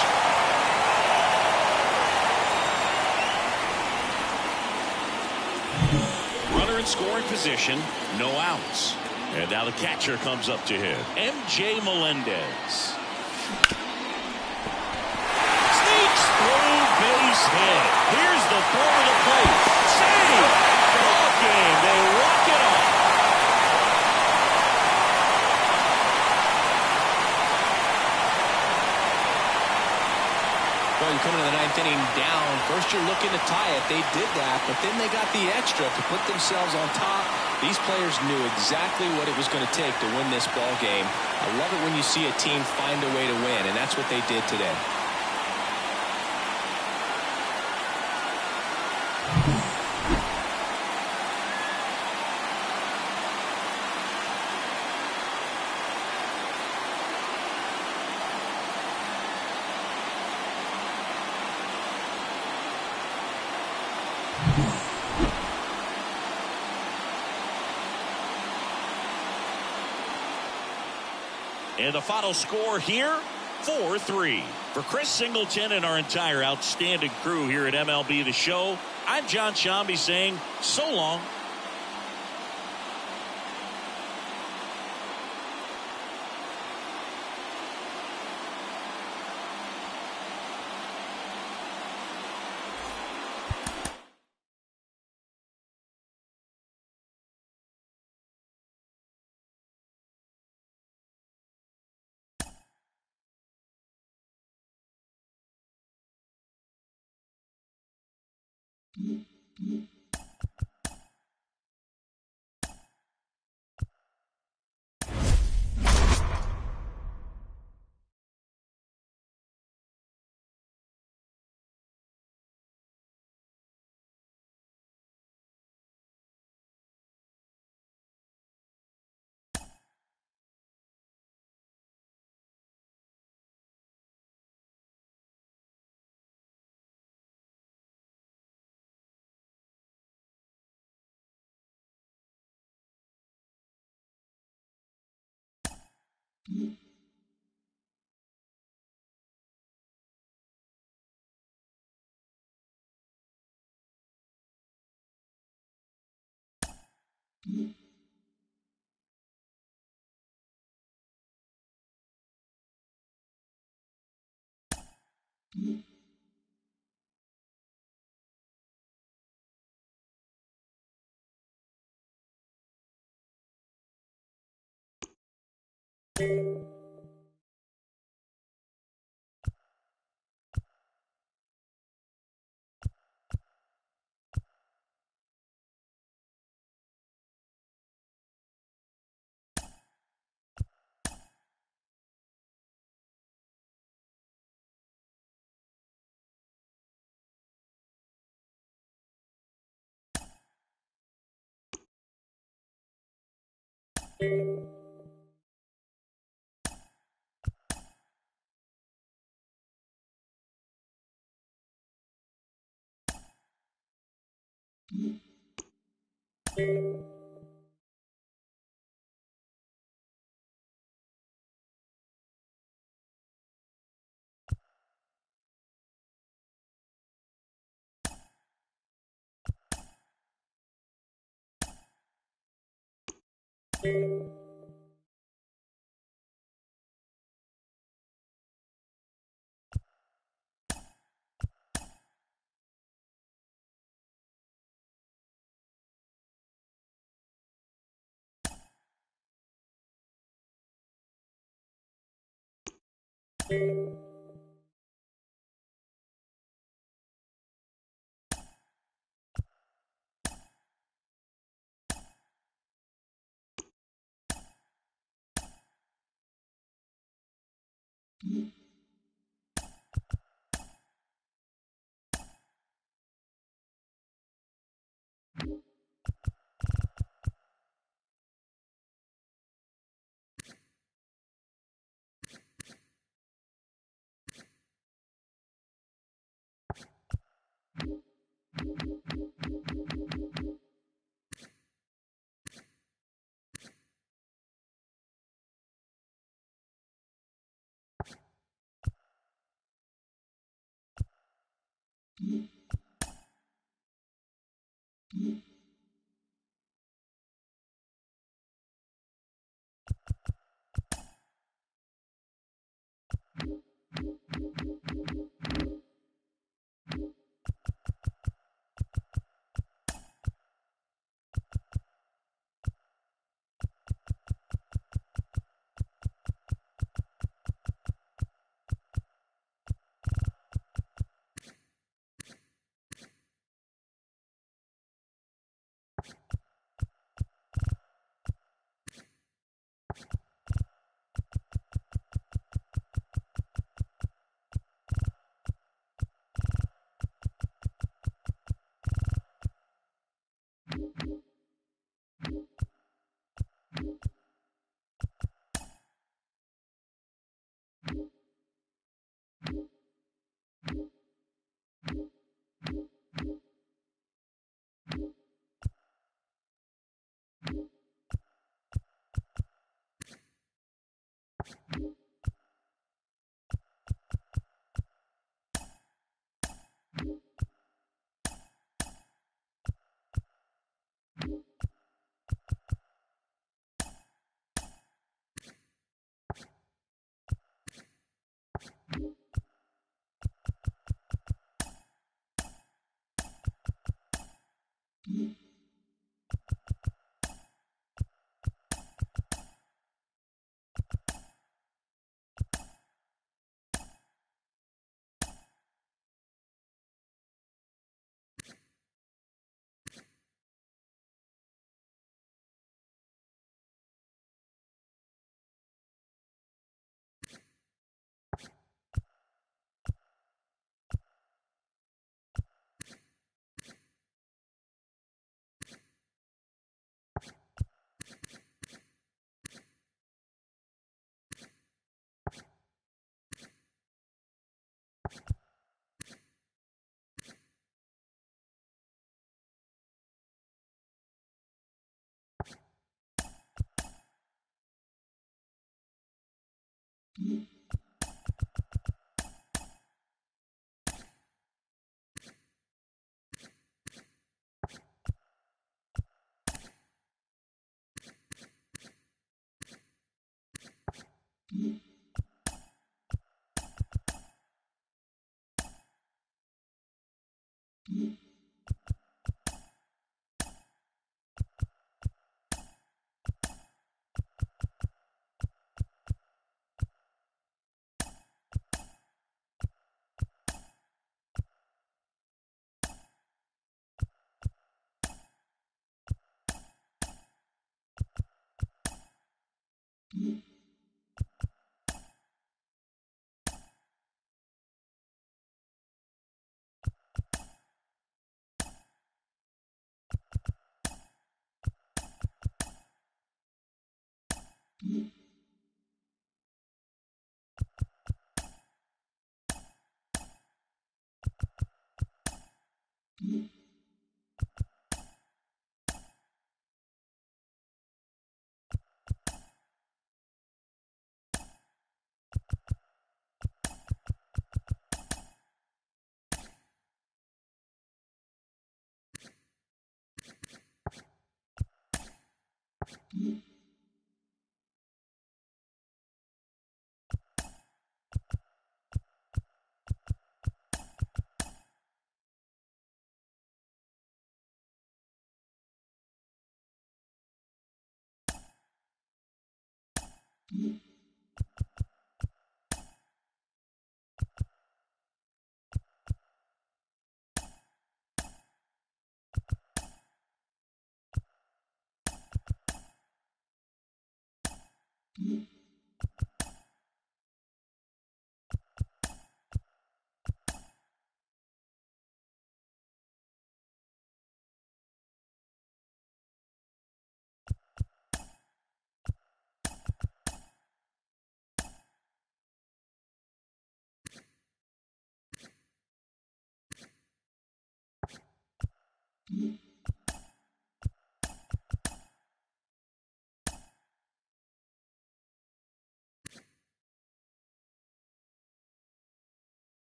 Speaker 1: Runner in scoring position, no outs. And now the catcher comes up to him, MJ Melendez. Sneaks through, base hit. Here's the throw to the plate. Save! Ball game. They walk it off.
Speaker 2: Well, you come into the ninth inning down. First, you're looking to tie it. They did that, but then they got the extra to put themselves on top These players knew exactly what it was going to take to win this ball game. I love it when you see a team find a way to win, and that's what they did today.
Speaker 1: And the final score here, 4-3. For Chris Singleton and our entire outstanding crew here at MLB The Show, I'm John Shambi saying so long.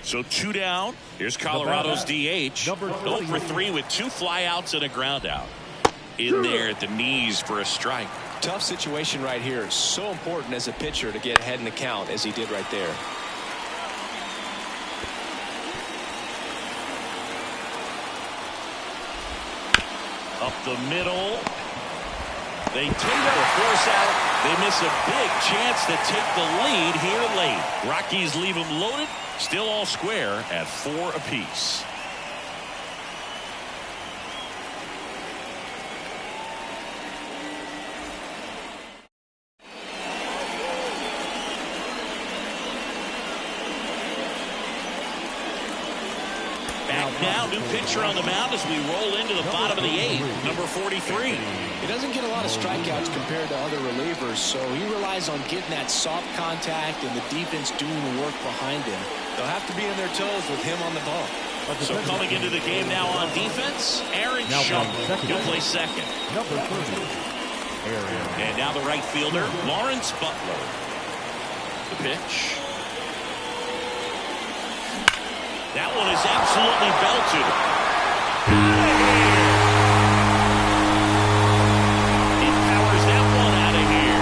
Speaker 1: So 2 down. Here's Colorado's DH. 0 for 3 with 2 flyouts and a ground out. in there at the knees for a strike.
Speaker 2: Tough situation right here. So important as a pitcher to get ahead in the count as he did right there.
Speaker 1: Up the middle. They take the force out. They miss a big chance to take the lead here late. Rockies leave them loaded. Still all square at 4 apiece. Now, new pitcher on the mound as we roll into the bottom of the 8th, number 43.
Speaker 2: He doesn't get a lot of strikeouts compared to other relievers, so he relies on getting that soft contact and the defense doing the work behind him. They'll have to be on their toes with him on the bump.
Speaker 1: So coming into the game now on defense, Aaron Schupper. He'll play second.
Speaker 3: Number 30, Aaron.
Speaker 1: And now the right fielder, Lawrence Butler. The pitch. That one is absolutely belted. He powers that one out of here.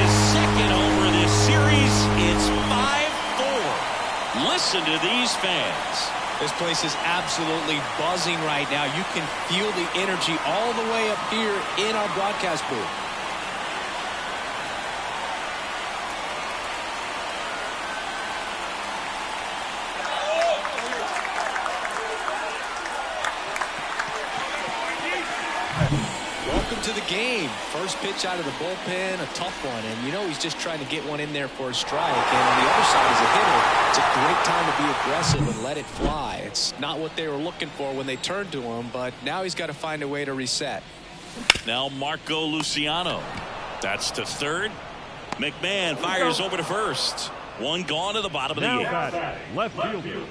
Speaker 1: His second homer this series. It's 5-4. Listen to these fans.
Speaker 2: This place is absolutely buzzing right now. You can feel the energy all the way up here in our broadcast booth. Welcome to the game. First pitch out of the bullpen, a tough one. And you know he's just trying to get one in there for a strike. And on the other side as a hitter, it's a great time to be aggressive and let it fly. It's not what they were looking for when they turned to him, but now he's got to find a way to reset.
Speaker 1: Now Marco Luciano. That's to third. McMahon fires over to first. One gone to the bottom of the 8th.
Speaker 3: Batting, left fielder,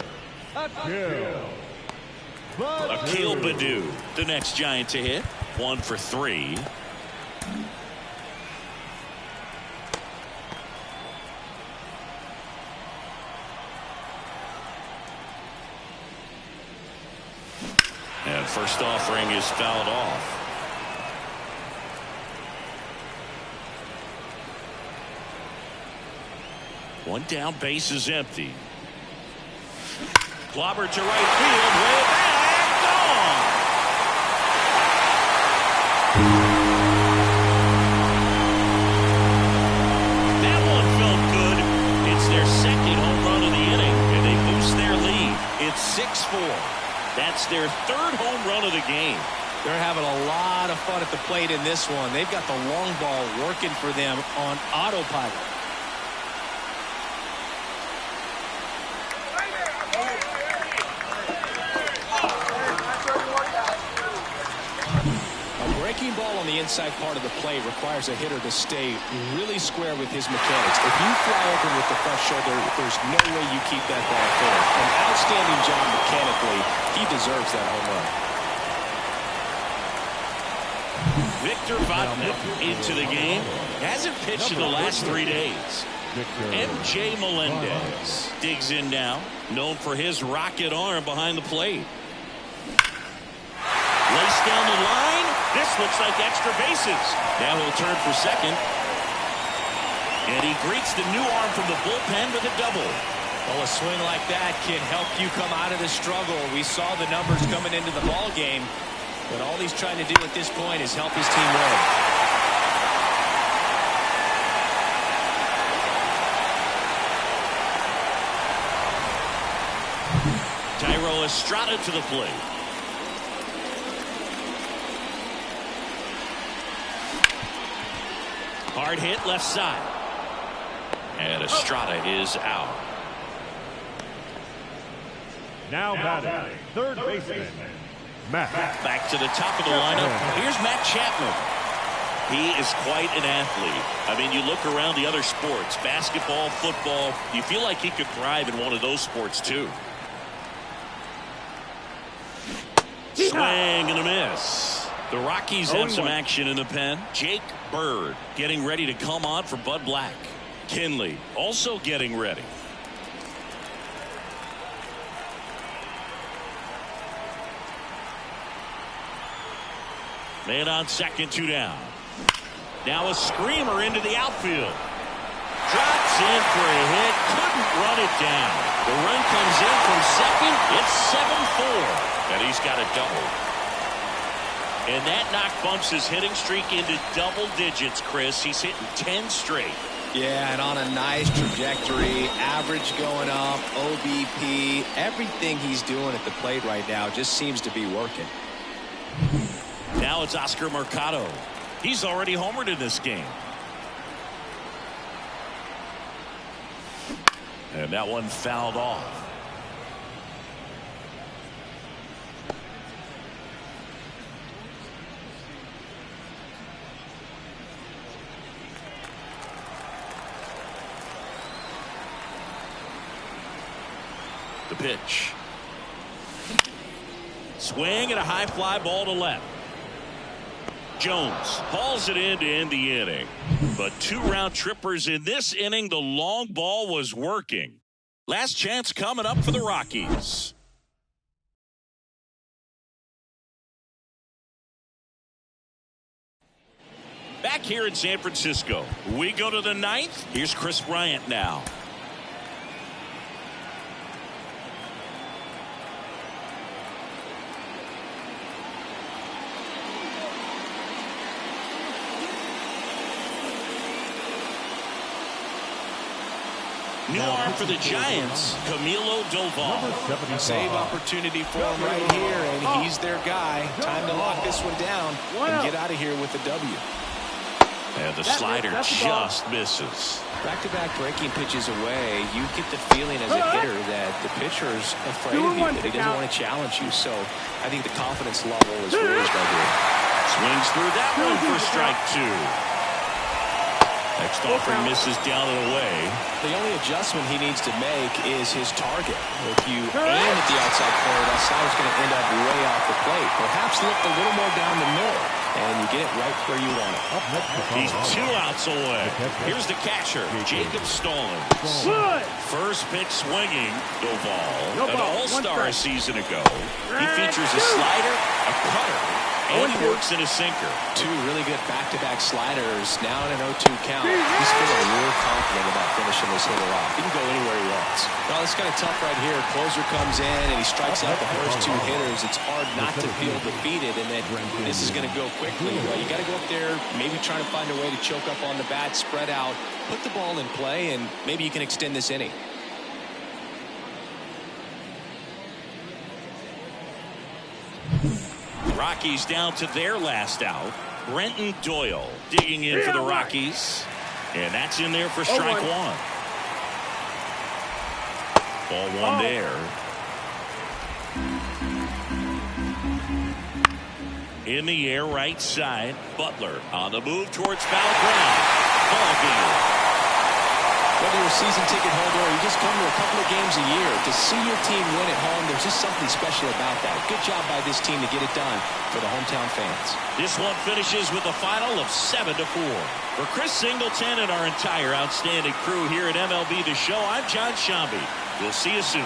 Speaker 1: Akil Baddoo, the next Giant to hit. 1 for 3. And first offering is fouled off. One down, base is empty. Clobber to right field, way back, gone. That one felt good. It's their second home run of the inning, and they boost their lead. It's 6-4. That's their third home run of the game.
Speaker 2: They're having a lot of fun at the plate in this one. They've got the long ball working for them on autopilot. Breaking ball on the inside part of the plate requires a hitter to stay really square with his mechanics. If you fly open with the front shoulder, there's no way you keep that ball fair. An outstanding job mechanically. He deserves that home run.
Speaker 1: Victor Vodnik into the game. Hasn't pitched in the last 3 days. MJ Melendez digs in now. Known for his rocket arm behind the plate. Lace down the line. This looks like extra bases. Now he'll turn for second. And he greets the new arm from the bullpen with a double.
Speaker 2: Well, a swing like that can help you come out of the struggle. We saw the numbers coming into the ball game. But all he's trying to do at this point is help his team win.
Speaker 1: Thairo Estrada to the plate. Hard hit left side. And Estrada is out.
Speaker 3: Now batting, third baseman, Matt.
Speaker 1: Back to the top of the lineup. Here's Matt Chapman. He is quite an athlete. I mean, you look around the other sports, basketball, football, you feel like he could thrive in one of those sports too. Swing and a miss. The Rockies have some action in the pen. Jake Bird getting ready to come on for Bud Black. Kinley also getting ready. Man on second, 2 down. Now a screamer into the outfield. Drops in for a hit. Couldn't run it down. The run comes in from second. It's 7-4. And he's got a double. And that knock bumps his hitting streak into double digits, Chris. He's hitting 10 straight.
Speaker 2: Yeah, and on a nice trajectory. Average going up. OBP. Everything he's doing at the plate right now just seems to be working.
Speaker 1: Now it's Oscar Mercado. He's already homered in this game. And that one fouled off. The pitch. Swing and a high fly ball to left. Jones hauls it in to end the inning. But 2 round trippers in this inning. The long ball was working. Last chance coming up for the Rockies. Back here in San Francisco, we go to the 9th. Here's Chris Bryant now. New arm for the Giants, Camilo Doval.
Speaker 2: Save opportunity for him right here, and he's their guy. Time to lock this one down and get out of here with the W.
Speaker 1: And the slider just misses.
Speaker 2: Back-to-back breaking pitches away, you get the feeling as a hitter that the pitcher's afraid of you, that he doesn't want to challenge you. So I think the confidence level is raised right here.
Speaker 1: Swings through that one for strike 2. Next offering misses down and away.
Speaker 2: The only adjustment he needs to make is his target. If you aim at the outside corner, that slider's going to end up way off the plate. Perhaps lift a little more down the middle, and you get it right where you want it.
Speaker 1: He's 2 outs away. Here's the catcher, Jacob Stallings. First pitch swinging, Doval. An all-star a season ago. He features a slider, a cutter, and he works in a sinker.
Speaker 2: 2 really good back-to-back sliders. Now in an 0-2 count. He's feeling real confident about finishing this hitter off. He can go anywhere he wants. Well, it's kind of tough right here. Closer comes in and he strikes out the first 2 hitters. It's hard not to feel defeated and that this is going to go quickly. Well, you got to go up there, maybe trying to find a way to choke up on the bat, spread out, put the ball in play, and maybe you can extend this inning.
Speaker 1: Rockies down to their last out. Brenton Doyle digging in for the Rockies. And that's in there for strike 1. Ball 1 there. In the air, right side. Butler on the move towards foul ground. Ball game.
Speaker 2: Whether you're a season ticket holder or you just come to a couple of games a year, to see your team win at home, there's just something special about that. Good job by this team to get it done for the hometown fans.
Speaker 1: This one finishes with a final of 7-4. For Chris Singleton and our entire outstanding crew here at MLB The Show, I'm John Shambi. We'll see you soon.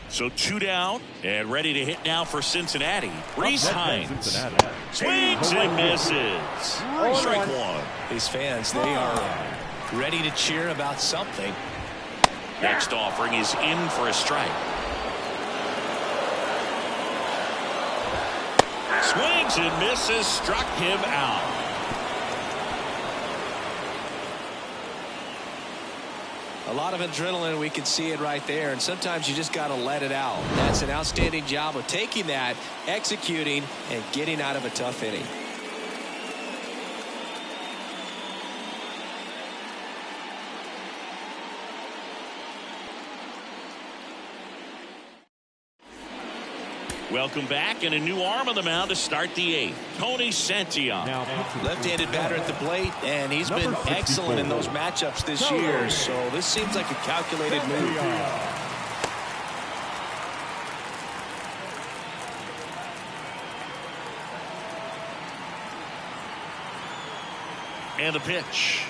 Speaker 1: So 2 down and ready to hit now for Cincinnati. Reese Hines swings and misses. Strike one.
Speaker 2: These fans, they are ready to cheer about something.
Speaker 1: Next offering is in for a strike. Swings and misses, struck him out.
Speaker 2: A lot of adrenaline, we can see it right there, and sometimes you just got to let it out. That's an outstanding job of taking that, executing, and getting out of a tough inning.
Speaker 1: Welcome back, and a new arm on the mound to start the 8th. Tony Santillan.
Speaker 2: Left-handed batter at the plate, and he's been excellent in those matchups this year, so this seems like a calculated move.
Speaker 1: And the pitch.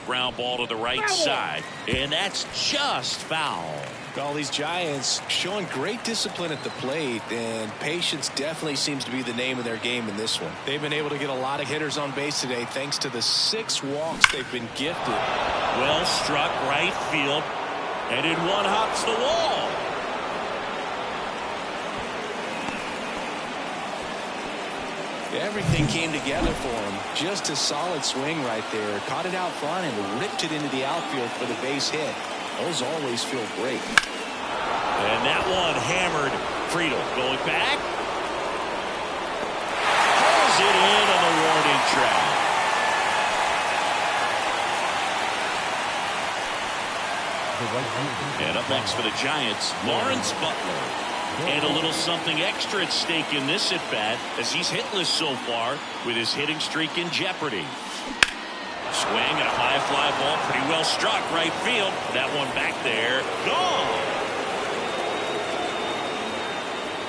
Speaker 1: Ground ball to the right side, and that's just foul.
Speaker 2: All these Giants showing great discipline at the plate, and patience definitely seems to be the name of their game in this one. They've been able to get a lot of hitters on base today thanks to the 6 walks they've been gifted.
Speaker 1: Well struck right field, and in one hops the wall.
Speaker 2: Everything came together for him. Just a solid swing right there. Caught it out front and ripped it into the outfield for the base hit. Those always feel great.
Speaker 1: And that one hammered. Friedl going back. Pulls it in on the warning track. And up next for the Giants, Lawrence Butler. And a little something extra at stake in this at-bat as he's hitless so far with his hitting streak in jeopardy. Swing and a high fly ball, pretty well struck right field. That one back there, gone.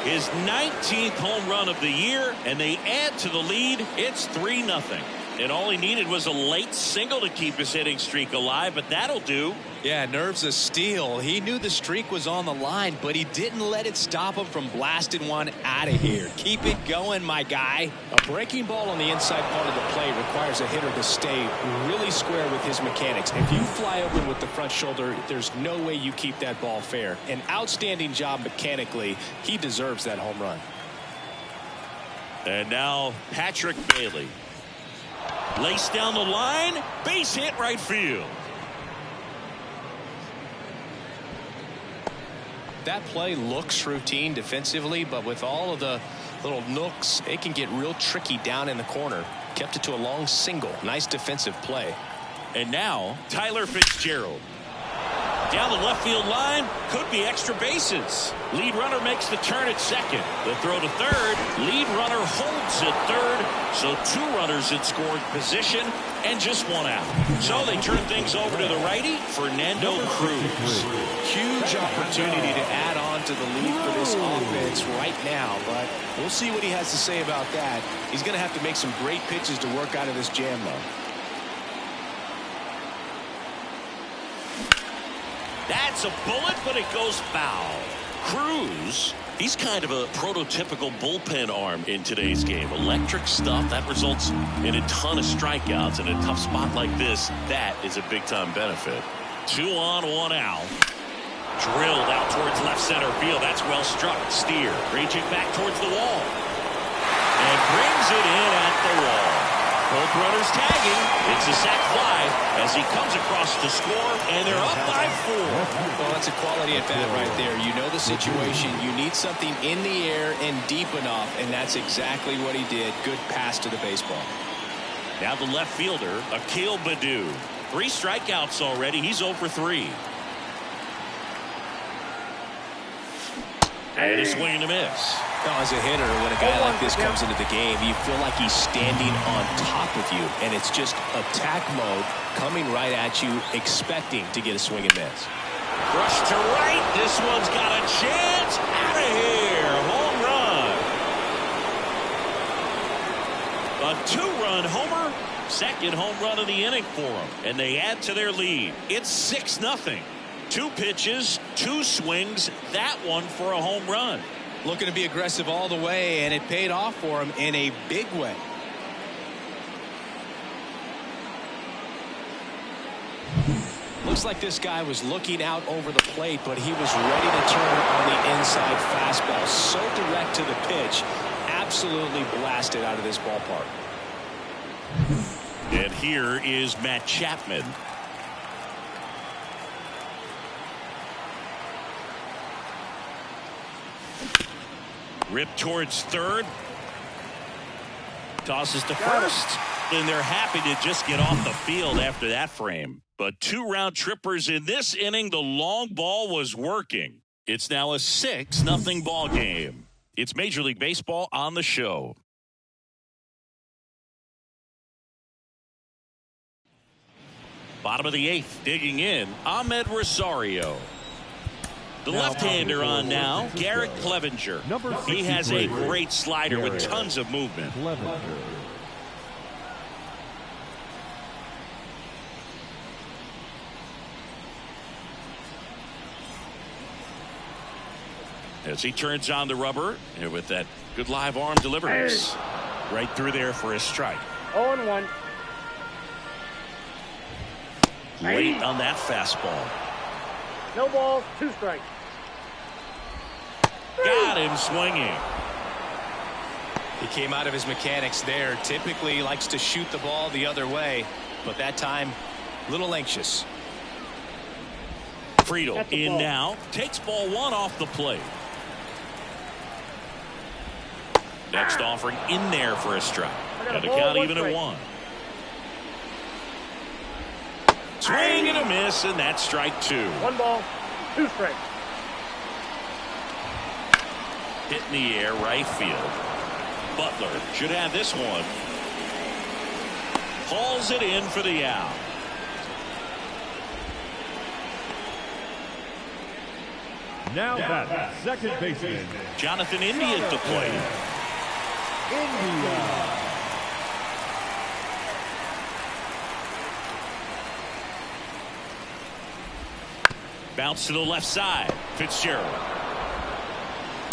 Speaker 1: His 19th home run of the year, and they add to the lead. It's 3-0. And all he needed was a late single to keep his hitting streak alive, but that'll do.
Speaker 2: Yeah, nerves of steel. He knew the streak was on the line, but he didn't let it stop him from blasting one out of here. Keep it going, my guy. A breaking ball on the inside part of the plate requires a hitter to stay really square with his mechanics. If you fly open with the front shoulder, there's no way you keep that ball fair. An outstanding job mechanically. He deserves that home run.
Speaker 1: And now Patrick Bailey. Laced down the line, base hit right field.
Speaker 2: That play looks routine defensively, but with all of the little nooks, it can get real tricky down in the corner. Kept it to a long single. Nice defensive play.
Speaker 1: And now Tyler Fitzgerald. Down the left field line, could be extra bases. Lead runner makes the turn at second. The throw to third. Lead runner holds at third. So 2 runners in scoring position and just 1 out. So they turn things over to the righty, Fernando Cruz.
Speaker 2: Huge opportunity to add on to the lead for this offense right now, but we'll see what he has to say about that. He's going to have to make some great pitches to work out of this jam, though.
Speaker 1: That's a bullet, but it goes foul. Cruz, he's kind of a prototypical bullpen arm in today's game. Electric stuff that results in a ton of strikeouts. In a tough spot like this, that is a big-time benefit. 2 on, 1 out. Drilled out towards left center field. That's well struck. Steer reaching back towards the wall and brings it in at the wall. Both runners tagging. It's a sac fly as he comes across to score, and they're up by 4.
Speaker 2: Well, that's a quality at bat right there. You know the situation. You need something in the air and deep enough, and that's exactly what he did. Good pass to the baseball.
Speaker 1: Now the left fielder, Akil Baddoo. 3 strikeouts already. He's 0 for 3. And a swing and a miss.
Speaker 2: Now, as a hitter, when a guy like this comes into the game, you feel like he's standing on top of you, and it's just attack mode coming right at you, expecting to get a swing and miss.
Speaker 1: Rush to right. This one's got a chance. Out of here. Home run. A 2-run homer. Second home run of the inning for them, and they add to their lead. It's 6-0. 2 pitches, 2 swings, that one for a home run.
Speaker 2: Looking to be aggressive all the way, and it paid off for him in a big way. Looks like this guy was looking out over the plate, but he was ready to turn on the inside fastball. So direct to the pitch, absolutely blasted out of this ballpark.
Speaker 1: And here is Matt Chapman. Ripped towards third. Tosses to first. And they're happy to just get off the field after that frame. But 2 round trippers in this inning. The long ball was working. It's now a 6-0 ball game. It's Major League Baseball on the show. Bottom of the 8th, digging in, Ahmed Rosario. The left-hander on now, Garrett Clevenger. He has a great slider with tons of movement. As he turns on the rubber, and with that good live arm delivers. Right through there for a strike.
Speaker 4: 0-1.
Speaker 1: Late on that fastball.
Speaker 4: No balls, 2 strikes.
Speaker 1: Got him swinging.
Speaker 2: He came out of his mechanics there. Typically he likes to shoot the ball the other way, but that time a little anxious.
Speaker 1: Friedel in now, takes ball 1 off the plate. Next offering in there for a strike. And the count even at 1. Swing and a miss, and that's strike 2.
Speaker 4: 1 ball, 2 strikes.
Speaker 1: Hit in the air, right field. Butler should have this one. Hauls it in for the out.
Speaker 3: Now that second baseman,
Speaker 1: Jonathan India at the plate.
Speaker 3: India.
Speaker 1: Bounce to the left side. Fitzgerald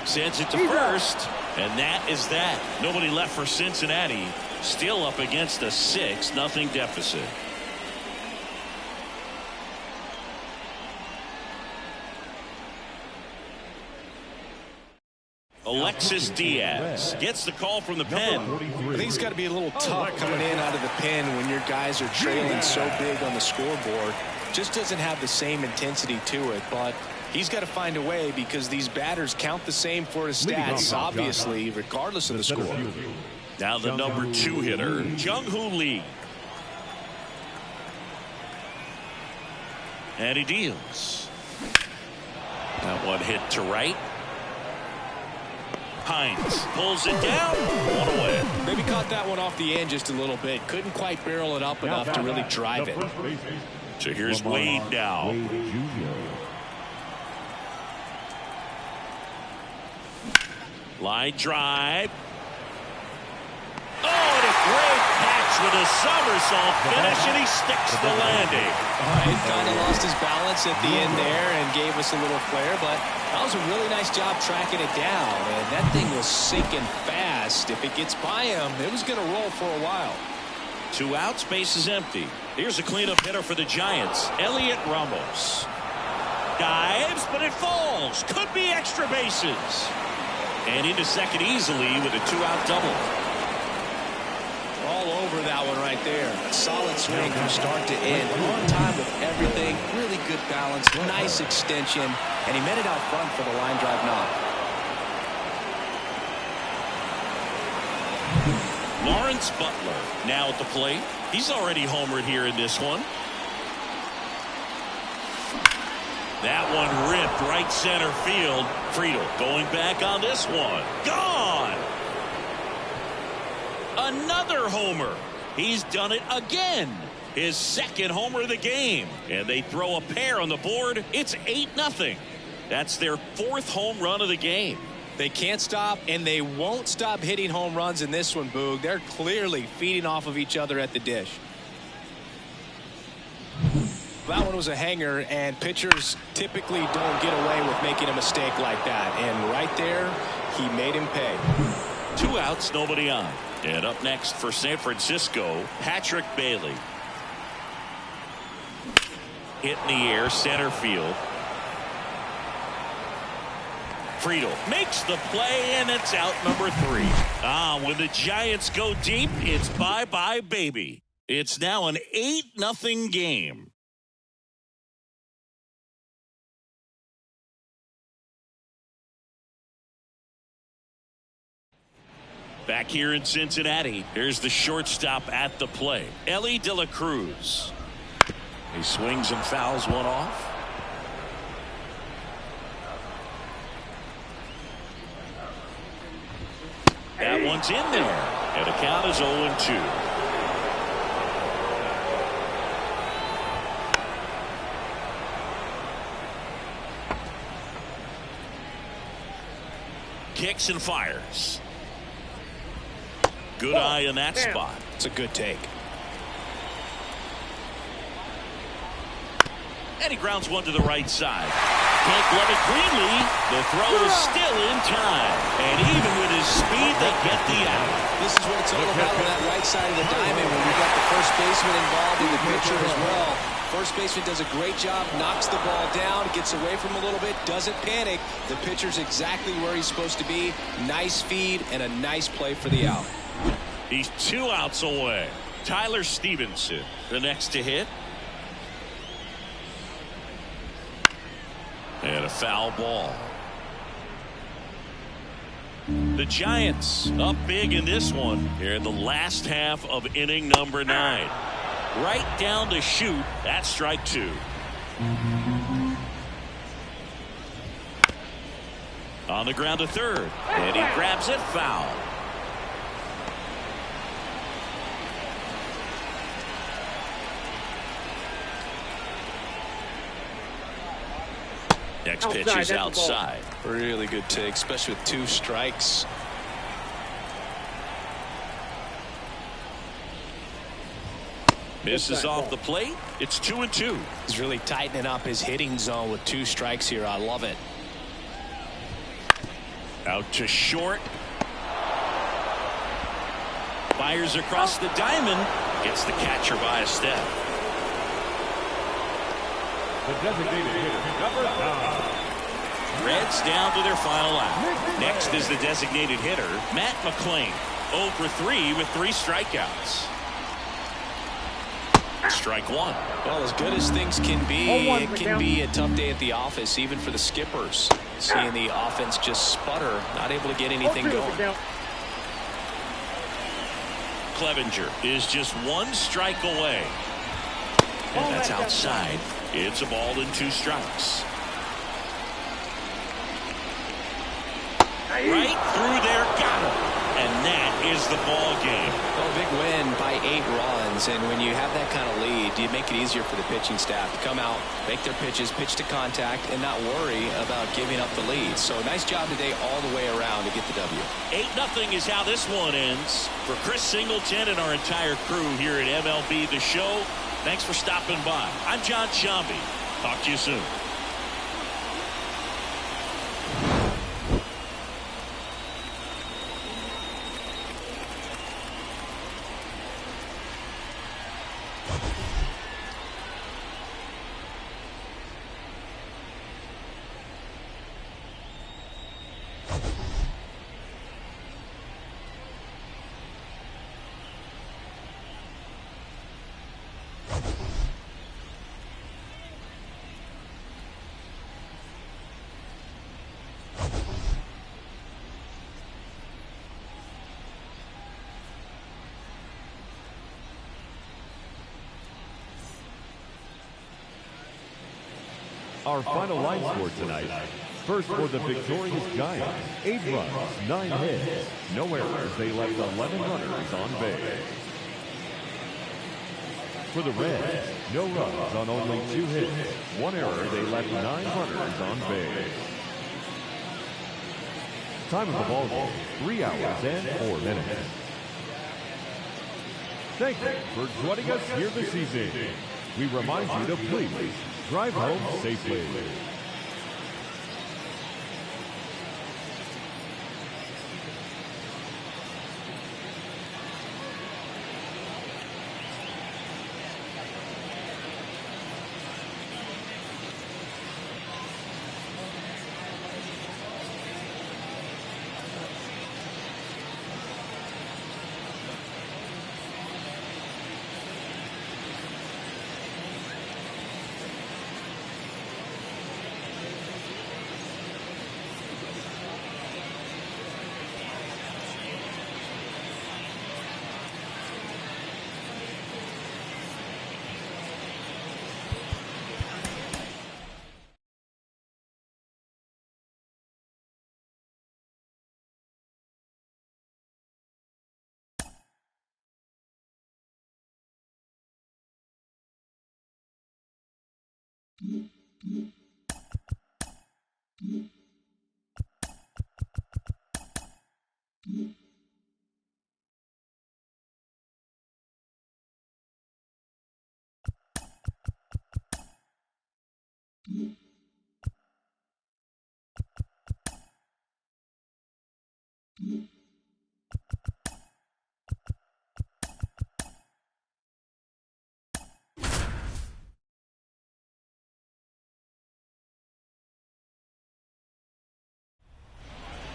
Speaker 1: sends it to first, and that is that. Nobody left for Cincinnati. Still up against a 6-0 deficit. Alexis Diaz gets the call from the pen.
Speaker 2: I think it's got to be a little tough coming in out of the pen when your guys are trailing so big on the scoreboard. Just doesn't have the same intensity to it, but he's got to find a way because these batters count the same for his stats, obviously, regardless of the score.
Speaker 1: Now the number 2 hitter, Jung-Hoo Lee. And he deals. That one hit to right. Hines pulls it down. 1 away.
Speaker 2: Maybe caught that one off the end just a little bit. Couldn't quite barrel it up enough to really drive it.
Speaker 1: So here's Wade now. Line drive. Oh, and a great catch with a somersault finish, and he sticks the landing.
Speaker 2: He kind of lost his balance at the end there and gave us a little flare, but that was a really nice job tracking it down, and that thing was sinking fast. If it gets by him, it was going to roll for a while.
Speaker 1: 2 outs, base is empty. Here's a cleanup hitter for the Giants, Elliot Ramos. Dives, but it falls. Could be extra bases. And into second easily with a 2-out double.
Speaker 2: All over that one right there. A solid swing from start to end. On time with everything. Really good balance. Nice extension. And he met it out front for the line drive knock.
Speaker 1: Lawrence Butler now at the plate. He's already homered here in this one. That one ripped right center field. Friedel going back on this one. Gone! Another homer. He's done it again. His second homer of the game. And they throw a pair on the board. It's 8-0. That's their 4th home run of the game.
Speaker 2: They can't stop, and they won't stop hitting home runs in this one, Boog. They're clearly feeding off of each other at the dish. That one was a hanger, and pitchers typically don't get away with making a mistake like that. And right there, he made him pay.
Speaker 1: 2 outs, nobody on. And up next for San Francisco, Patrick Bailey. Hit in the air, center field. Friedel makes the play, and it's out number 3. When the Giants go deep, it's bye-bye, baby. It's now an 8-0 game. Back here in Cincinnati, here's the shortstop at the plate, Elly De La Cruz. He swings and fouls one off. That one's in there, and the count is 0-2. Kicks and fires. Good eye in that spot.
Speaker 2: It's a good take.
Speaker 1: And he grounds one to the right side. Can't glove it cleanly. The throw is still in time. And even with his speed, they get the out.
Speaker 2: This is what it's all about on that right side of the diamond when we've got the first baseman involved and the pitcher as well. First baseman does a great job, knocks the ball down, gets away from him a little bit, doesn't panic. The pitcher's exactly where he's supposed to be. Nice feed and a nice play for the out.
Speaker 1: He's 2 outs away. Tyler Stevenson, the next to hit. And a foul ball. The Giants up big in this one here in the last half of inning number 9. Right down to shoot. That's strike 2. On the ground to third. And he grabs it, foul. Next pitch is outside.
Speaker 2: Really good take, especially with 2 strikes.
Speaker 1: Misses off the plate. It's 2-2.
Speaker 2: He's really tightening up his hitting zone with 2 strikes here. I love it.
Speaker 1: Out to short. Fires across the diamond. Gets the catcher by a step.
Speaker 3: The designated hitter, number 9.
Speaker 1: Reds down to their final out. Next is the designated hitter, Matt McClain. 0 for 3 with 3 strikeouts. Strike 1.
Speaker 2: Well, as good as things can be, it can be a tough day at the office, even for the skippers. Seeing the offense just sputter, not able to get anything going.
Speaker 1: Clevenger is just 1 strike away. And that's outside. It's a ball and 2 strikes. Right through there, got him. And that is the ball game.
Speaker 2: Well, big Detroit win by 8 runs, and when you have that kind of lead, you make it easier for the pitching staff to come out, make their pitches, pitch to contact, and not worry about giving up the lead. So nice job today all the way around to get the W.
Speaker 1: 8-0 is how this one ends. For Chris Singleton and our entire crew here at MLB The Show, thanks for stopping by. I'm John Shambi. Talk to you soon.
Speaker 3: Our final line score tonight. First for the victorious Giants, 8 runs, 9 hits, no errors. They left 11 runners on base. For the Reds, no runs on only 2 hits, 1 error. They left 9 runners on base. Time of the ball game, 3 hours and 4 minutes. Thank you for joining us here this evening. We remind you to please drive home safely.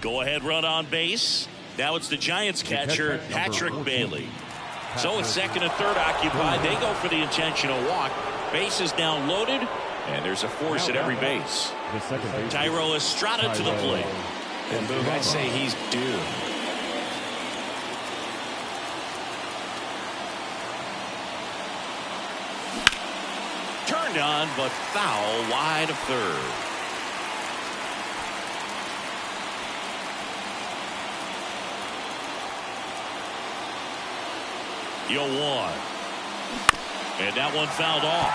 Speaker 1: Go ahead run on base. Now it's the Giants catcher, Patrick Bailey. So it's second and third occupied. They go for the intentional walk. Base is now loaded, and there's a force at every base. Thairo Estrada to the plate.
Speaker 2: And Boog, I'd say he's due.
Speaker 1: Turned on, but foul wide of third. You'll one. And that one fouled off.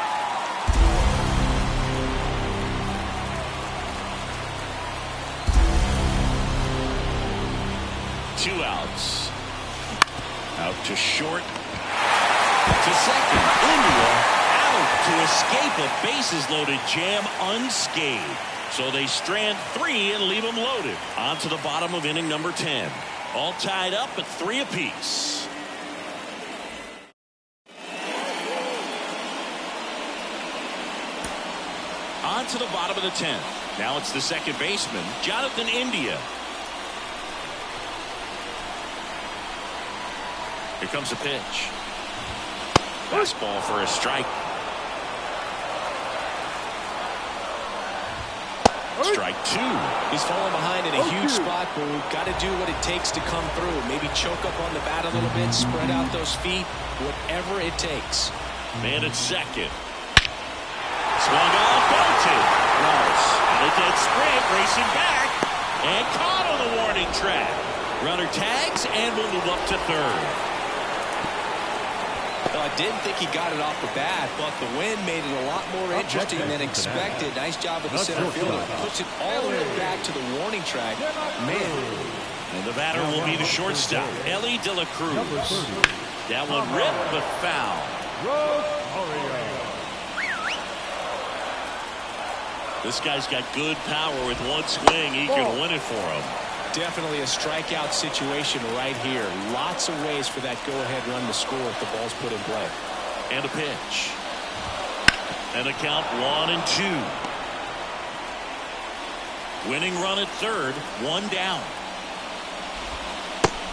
Speaker 1: Two outs. Out to short. To second. India out to escape a bases loaded jam unscathed. So they strand 3 and leave them loaded. On to the bottom of inning number 10. All tied up at 3 apiece. On to the bottom of the 10th. Now it's the second baseman, Jonathan India. Here comes a pitch. Fastball for a strike. Strike 2.
Speaker 2: He's falling behind in a huge spot, but we've got to do what it takes to come through. Maybe choke up on the bat a little bit, spread out those feet, whatever it takes.
Speaker 1: Man at second. Swung on, bolted. Ross on a dead sprint, racing back, and caught on the warning track. Runner tags and will move up to third.
Speaker 2: Well, I didn't think he got it off the bat, but the wind made it a lot more interesting than expected. Nice job of the center fielder. Puts it all the way back to the warning track. Man.
Speaker 1: And the batter will be the shortstop, Elly De La Cruz. That one ripped but foul. This guy's got good power. With one swing, he can win it for him.
Speaker 2: Definitely a strikeout situation right here. Lots of ways for that go-ahead run to score if the ball's put in play.
Speaker 1: And a pitch. And a count 1-2. Winning run at third, one down.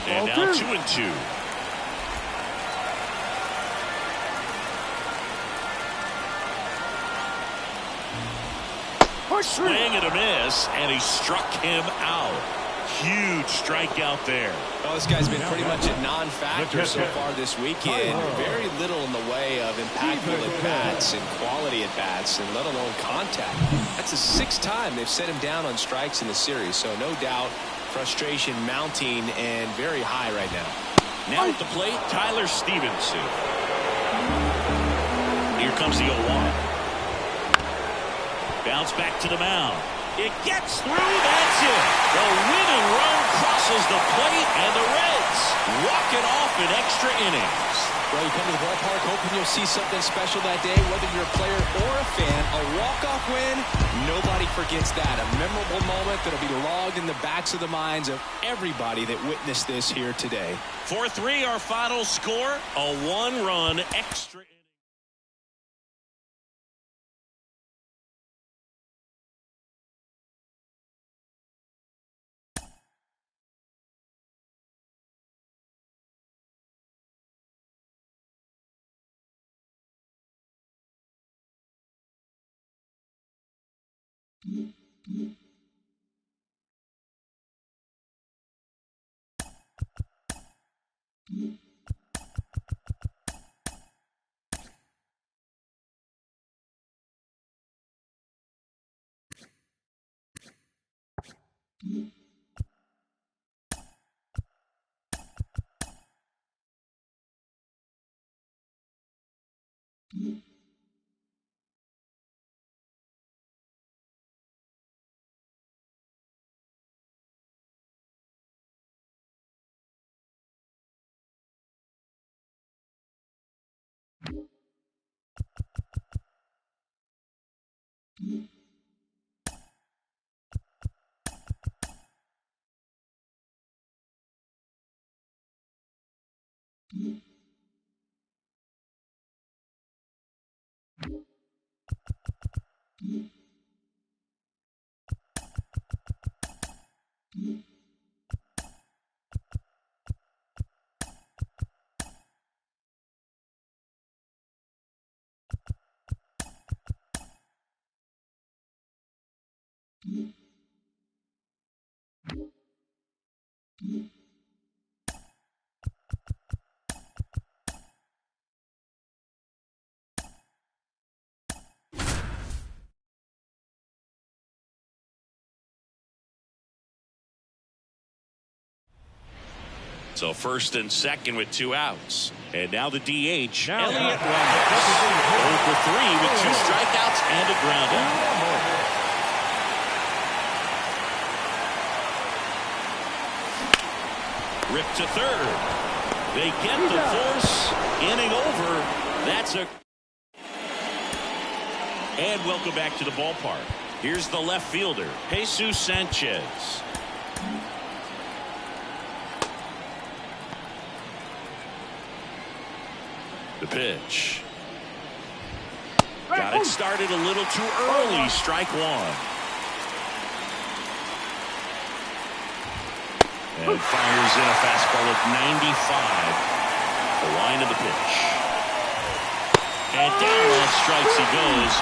Speaker 1: And now 2-2. Swing and a miss, and he struck him out. Huge strikeout there.
Speaker 2: Well, this guy's been pretty much a non-factor so far this weekend. Very little in the way of impactful at-bats and quality at-bats, and let alone contact. That's the 6th time they've set him down on strikes in the series, so no doubt frustration mounting and very high right now.
Speaker 1: Now at the plate, Tyler Stevenson. Here comes the 0-1. Bounce back to the mound. It gets through. That's it. The winning run crosses the plate, and the Reds walk it off in extra innings.
Speaker 2: Well, you come to the ballpark hoping you'll see something special that day, whether you're a player or a fan. A walk-off win, nobody forgets that. A memorable moment that'll be logged in the backs of the minds of everybody that witnessed this here today.
Speaker 1: 4-3 our final score. A one-run extra inning. So first and second with 2 outs. And now the DH, Elliot Roberts. 0 for 3 with 2 strikeouts and a ground out. Ripped to third. They get the force. Inning over. That's a... And welcome back to the ballpark. Here's the left fielder, Jesus Sanchez. The pitch. Got it started a little too early. Strike one. And fires in a fastball at 95. The line of the pitch. And down on strikes he goes.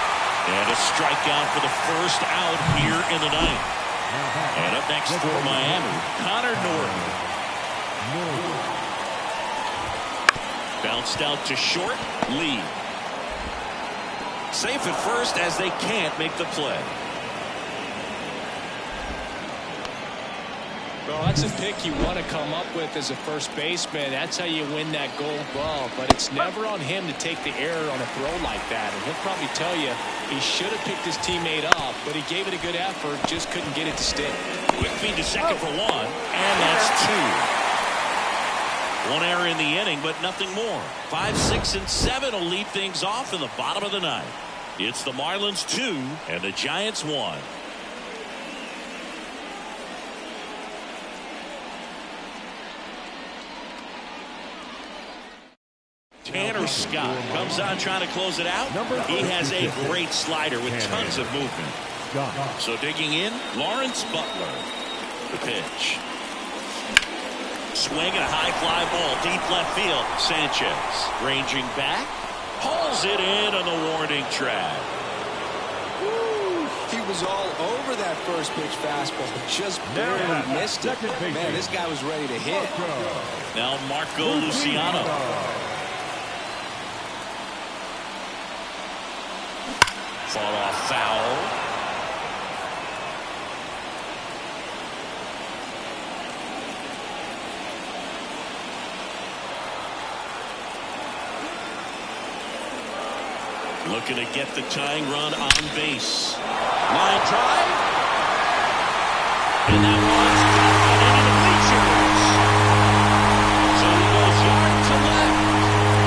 Speaker 1: And a strikeout for the first out here in the ninth. And up next for Miami, Connor Norton. Bounced out to short. Lee. Safe at first as they can't make the play.
Speaker 2: Well, that's a pick you want to come up with as a first baseman. That's how you win that gold glove. But it's never on him to take the error on a throw like that. And he'll probably tell you he should have picked his teammate up, but he gave it a good effort, just couldn't get it to stick.
Speaker 1: Quick feed to second for one, and that's two. One error in the inning, but nothing more. 5, 6, and 7 will lead things off in the bottom of the ninth. It's the Marlins 2 and the Giants 1. Tanner Scott comes on trying to close it out. He has a great slider with tons of movement. So digging in, Lawrence Butler. The pitch. Swing and a high fly ball deep left field. Sanchez ranging back. Hauls it in on the warning track.
Speaker 2: He was all over that first pitch fastball. Just barely missed it. Man, this guy was ready to hit.
Speaker 1: Now Marco Luciano. Fall off foul. Looking to get the tying run on base. Line drive. And that one's got into the bleachers. So he goes yard to left.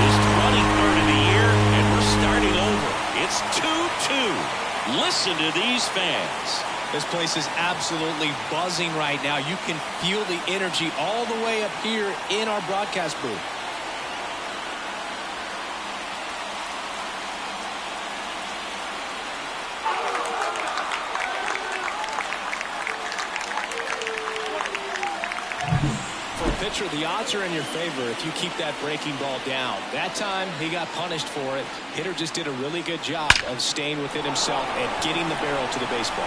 Speaker 1: His 23rd of the year, and we're starting over. It's 2-2. Listen to these fans.
Speaker 2: This place is absolutely buzzing right now. You can feel the energy all the way up here in our broadcast booth. Pitcher, the odds are in your favor if you keep that breaking ball down. That time he got punished for it. Hitter just did a really good job of staying within himself and getting the barrel to the baseball.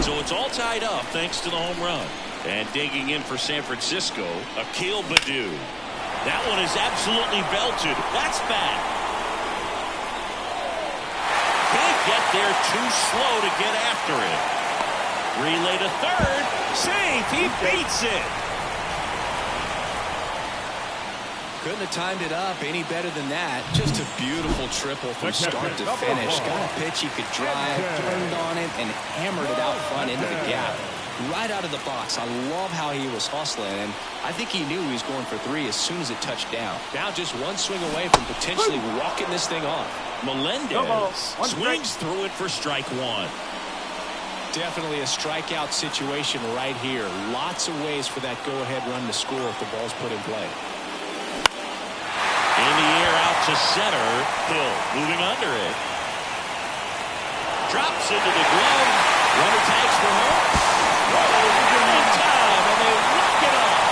Speaker 1: So it's all tied up thanks to the home run. And digging in for San Francisco, Akil Baddoo. That one is absolutely belted. That's bad. Can't get there too slow to get after it. Relay to third. Safe. He beats it.
Speaker 2: Couldn't have timed it up any better than that. Just a beautiful triple from start to finish. Got a pitch he could drive, turned on it, and hammered it out front into the gap. Right out of the box. I love how he was hustling, and I think he knew he was going for 3 as soon as it touched down. Now just one swing away from potentially walking this thing off.
Speaker 1: Melendez swings through it for strike 1.
Speaker 2: Definitely a strikeout situation right here. Lots of ways for that go-ahead run to score if the ball's put in play.
Speaker 1: In the air out to center. Hill moving under it. Drops into the glove. Runner tags for home. In time, and they lock it up.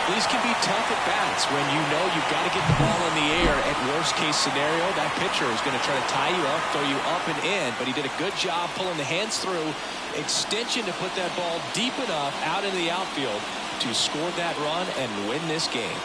Speaker 2: These can be tough at bats when you know you've got to get the ball in the air. At worst case scenario, that pitcher is going to try to tie you up, throw you up and in, but he did a good job pulling the hands through. Extension to put that ball deep enough out into the outfield to score that run and win this game.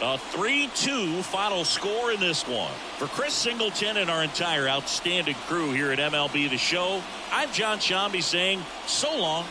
Speaker 1: A 3-2 final score in this one. For Chris Singleton and our entire outstanding crew here at MLB The Show, I'm John Shambi saying so long.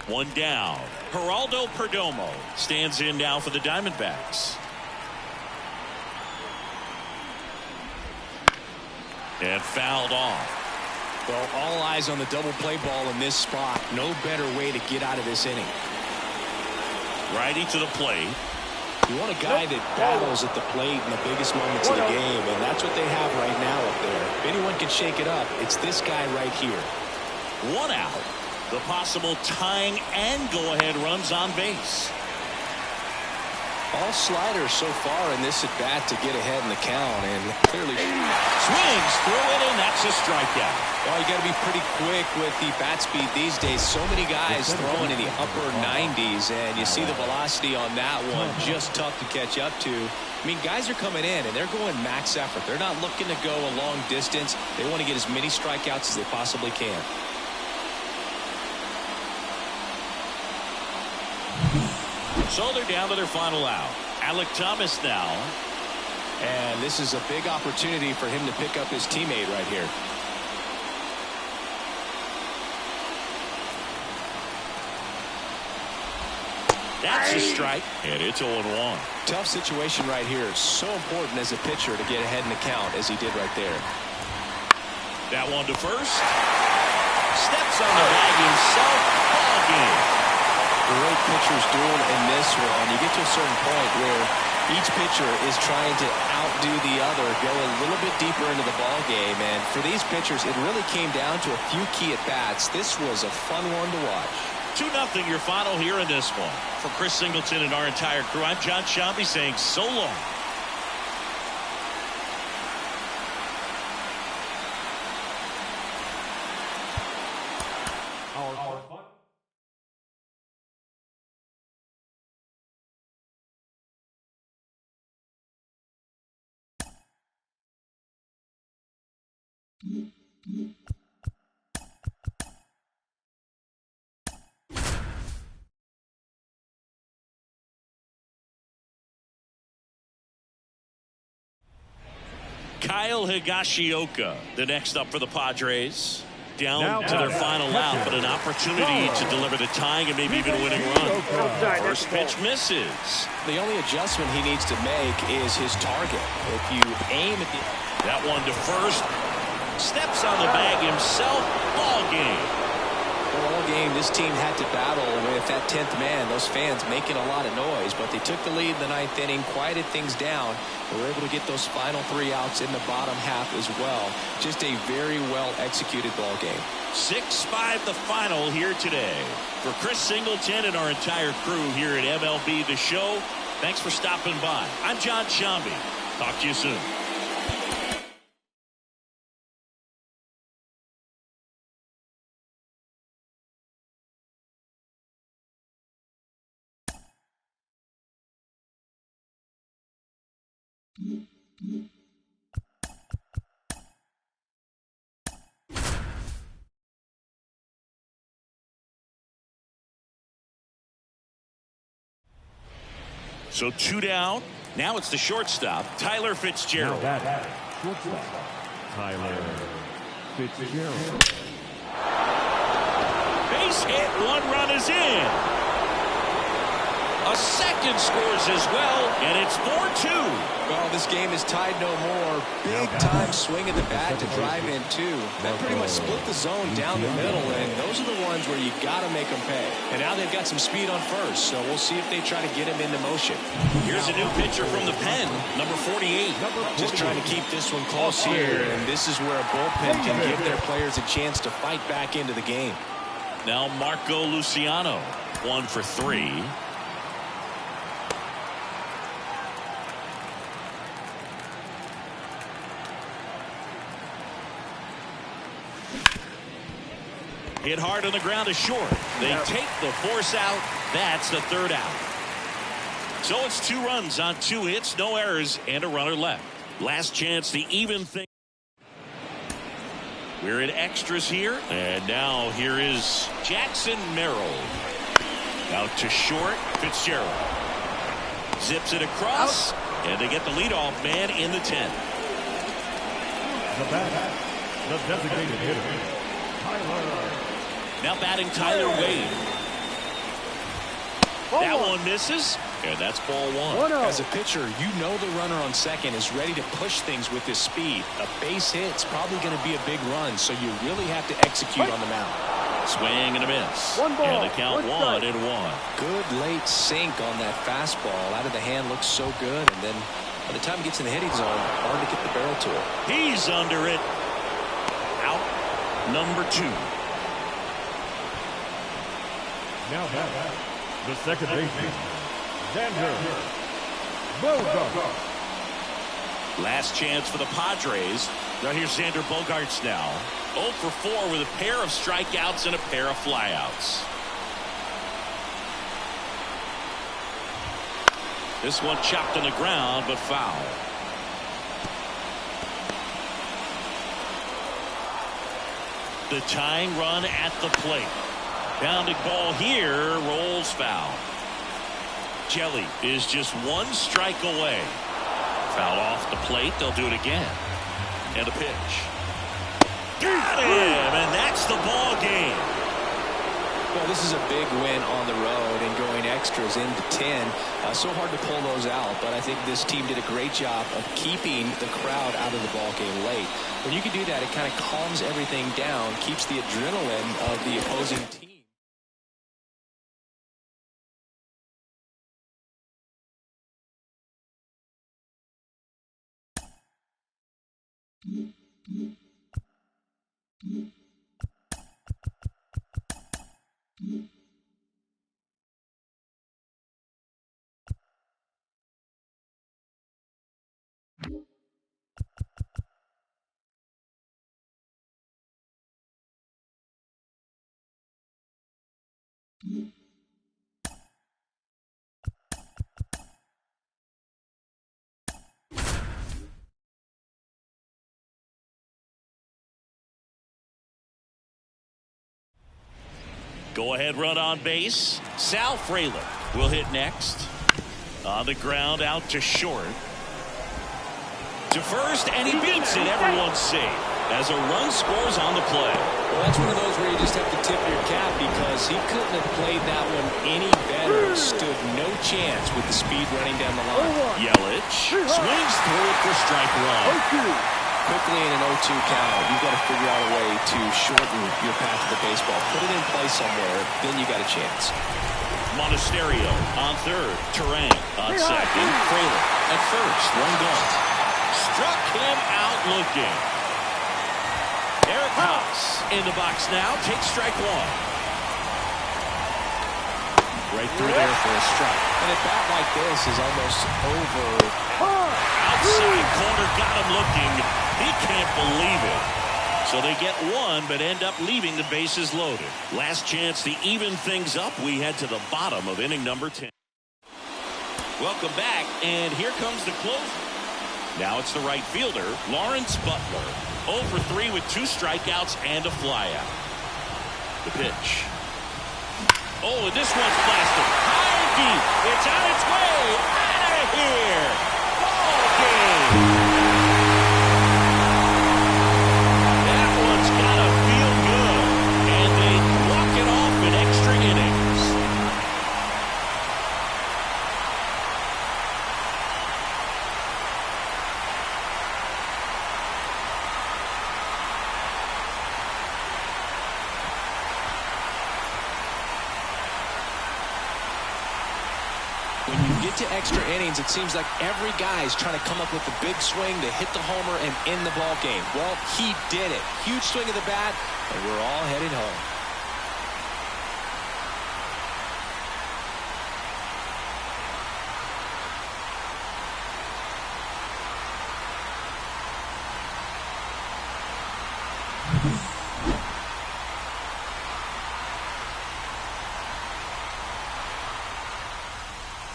Speaker 1: One down. Geraldo Perdomo stands in now for the Diamondbacks. And fouled off.
Speaker 2: Well, all eyes on the double play ball in this spot. No better way to get out of this inning.
Speaker 1: Righty to the plate.
Speaker 2: You want a guy that battles at the plate in the biggest moments of the game, and that's what they have right now up there. If anyone can shake it up, it's this guy right here.
Speaker 1: One out. The possible tying and go-ahead runs on base.
Speaker 2: All sliders so far in this at-bat to get ahead in the count, and clearly
Speaker 1: swings through it, and that's a strikeout.
Speaker 2: Well, you got to be pretty quick with the bat speed these days. So many guys throwing in the upper 90s, and you see the velocity on that one. Just tough to catch up to. I mean, guys are coming in, and they're going max effort. They're not looking to go a long distance. They want to get as many strikeouts as they possibly can.
Speaker 1: So they're down to their final out. Alek Thomas now.
Speaker 2: And this is a big opportunity for him to pick up his teammate right here.
Speaker 1: That's a strike. And it's 0-1.
Speaker 2: Tough situation right here. So important as a pitcher to get ahead in the count as he did right there.
Speaker 1: That one to first. Steps on the bag himself. Ball game.
Speaker 2: Great pitchers duel in this one. You get to a certain point where each pitcher is trying to outdo the other, go a little bit deeper into the ball game. And for these pitchers, it really came down to a few key at-bats. This was a fun one to watch.
Speaker 1: 2-0 your final here in this one. For Chris Singleton and our entire crew, I'm John Sciambi saying so long. Kyle Higashioka, the next up for the Padres. Down to their final out, but an opportunity to deliver the tying and maybe even winning run. First pitch misses.
Speaker 2: The only adjustment he needs to make is his target. If you aim at the...
Speaker 1: That one to first. Steps on the bag himself. Ball game.
Speaker 2: All game, this team had to battle with that 10th man. Those fans making a lot of noise, but they took the lead in the 9th inning, quieted things down. They were able to get those final 3 outs in the bottom half as well. Just a very well executed ball game.
Speaker 1: 6-5 the final here today. For Chris Singleton and our entire crew here at MLB The Show, thanks for stopping by. I'm John Sciambi. Talk to you soon. So 2 down. Now it's the shortstop, Tyler Fitzgerald.
Speaker 3: Shortstop, Tyler Fitzgerald.
Speaker 1: Base hit, 1 run is in. A second scores as well, and it's 4-2.
Speaker 2: Well, this game is tied no more. Big time swing at the bat to drive in 2. That pretty much split the zone down the middle, and those are the ones where you got to make them pay. And now they've got some speed on first, so we'll see if they try to get him into motion.
Speaker 1: Here's a new pitcher from the pen, number 48.
Speaker 2: Just trying to keep this one close here, and this is where a bullpen can give their players a chance to fight back into the game.
Speaker 1: Now Marco Luciano, 1 for 3. Hit hard on the ground to short. They take the force out. That's the third out. So it's 2 runs on 2 hits, no errors, and a runner left. Last chance to even things. We're in extras here. And now here is Jackson Merrill. Out to short, Fitzgerald. Zips it across, and they get the leadoff man in the 10th.
Speaker 3: The batter, the designated hitter, Tyler.
Speaker 1: Now batting Tyler Wade. That one misses, and that's ball 1.
Speaker 2: As a pitcher, you know the runner on second is ready to push things with his speed. A base hit's probably going to be a big run, so you really have to execute on the mound.
Speaker 1: Swing and a miss.
Speaker 4: One ball,
Speaker 1: and the count 1-1.
Speaker 2: Good late sink on that fastball. Out of the hand looks so good, and then by the time he gets in the hitting zone, hard to get the barrel to it.
Speaker 1: He's under it. Out number 2.
Speaker 3: Now back, the second baseman, Xander Bogaerts.
Speaker 1: Last chance for the Padres. Now here's Xander Bogaerts now. 0 for 4 with a pair of strikeouts and a pair of flyouts. This one chopped on the ground, but foul. The tying run at the plate. Pounding ball here, rolls foul. Jelly is just 1 strike away. Foul off the plate, they'll do it again. And a pitch. Got him, and that's the ball game.
Speaker 2: Well, this is a big win on the road and going extras into 10. So hard to pull those out, but I think this team did a great job of keeping the crowd out of the ball game late. When you can do that, it kind of calms everything down, keeps the adrenaline of the opposing team.
Speaker 1: Go ahead run on base. Sal Frelick will hit next. On the ground out to short. To first, and he beats it. Everyone's safe as a run scores on the play.
Speaker 2: Well, that's one of those where you just have to tip your cap because he couldn't have played that one any better. Stood no chance with the speed running down the line.
Speaker 1: Yelich swings through it for strike 1.
Speaker 2: Quickly in an 0-2 count, you've got to figure out a way to shorten your path to the baseball. Put it in play somewhere, then you got a chance.
Speaker 1: Monasterio on third. Terang on second. Frelick at first. 1 gone. Struck him out looking. Eric Haas in the box now. Takes strike 1. Right through there for a strike.
Speaker 2: And a bat like this is almost over.
Speaker 1: Outside corner, got him looking. He can't believe it. So they get 1, but end up leaving the bases loaded. Last chance to even things up. We head to the bottom of inning number 10. Welcome back, and here comes the closer. Now it's the right fielder, Lawrence Butler. 0 for 3 with 2 strikeouts and a flyout. The pitch. Oh, and this one's blasted. High and deep. It's on its way. Out of here. Ball game. That one's got to feel good. And they walk it off in extra innings.
Speaker 2: When you get to extra innings, it seems like every guy is trying to come up with a big swing to hit the homer and end the ball game. Well, he did it. Huge swing of the bat, and we're all headed home.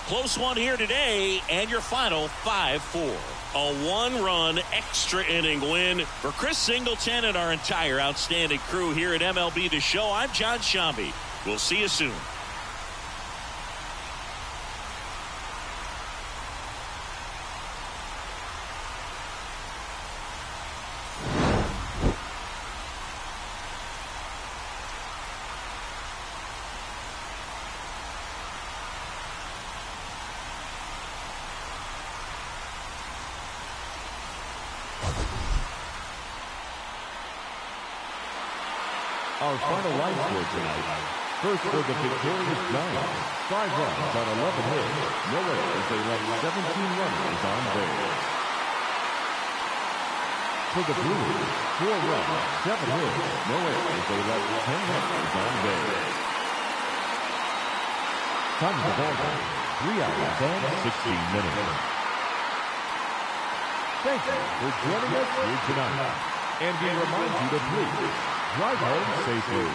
Speaker 1: Close one here today, and your final 5-4. A one-run extra inning win for Chris Singleton and our entire outstanding crew here at MLB The Show. I'm John Shambi. We'll see you soon.
Speaker 3: Our final line score tonight. First for the victorious Giants. 5 runs on 11 hits. No errors. They left 17 runners on base. For the Brewers, 4 runs, 7 hits. No errors. They left 10 runners on base. Time of the ball game, 3 hours and 16 minutes. Thank you for joining us here tonight. And we remind you to please drive home safely.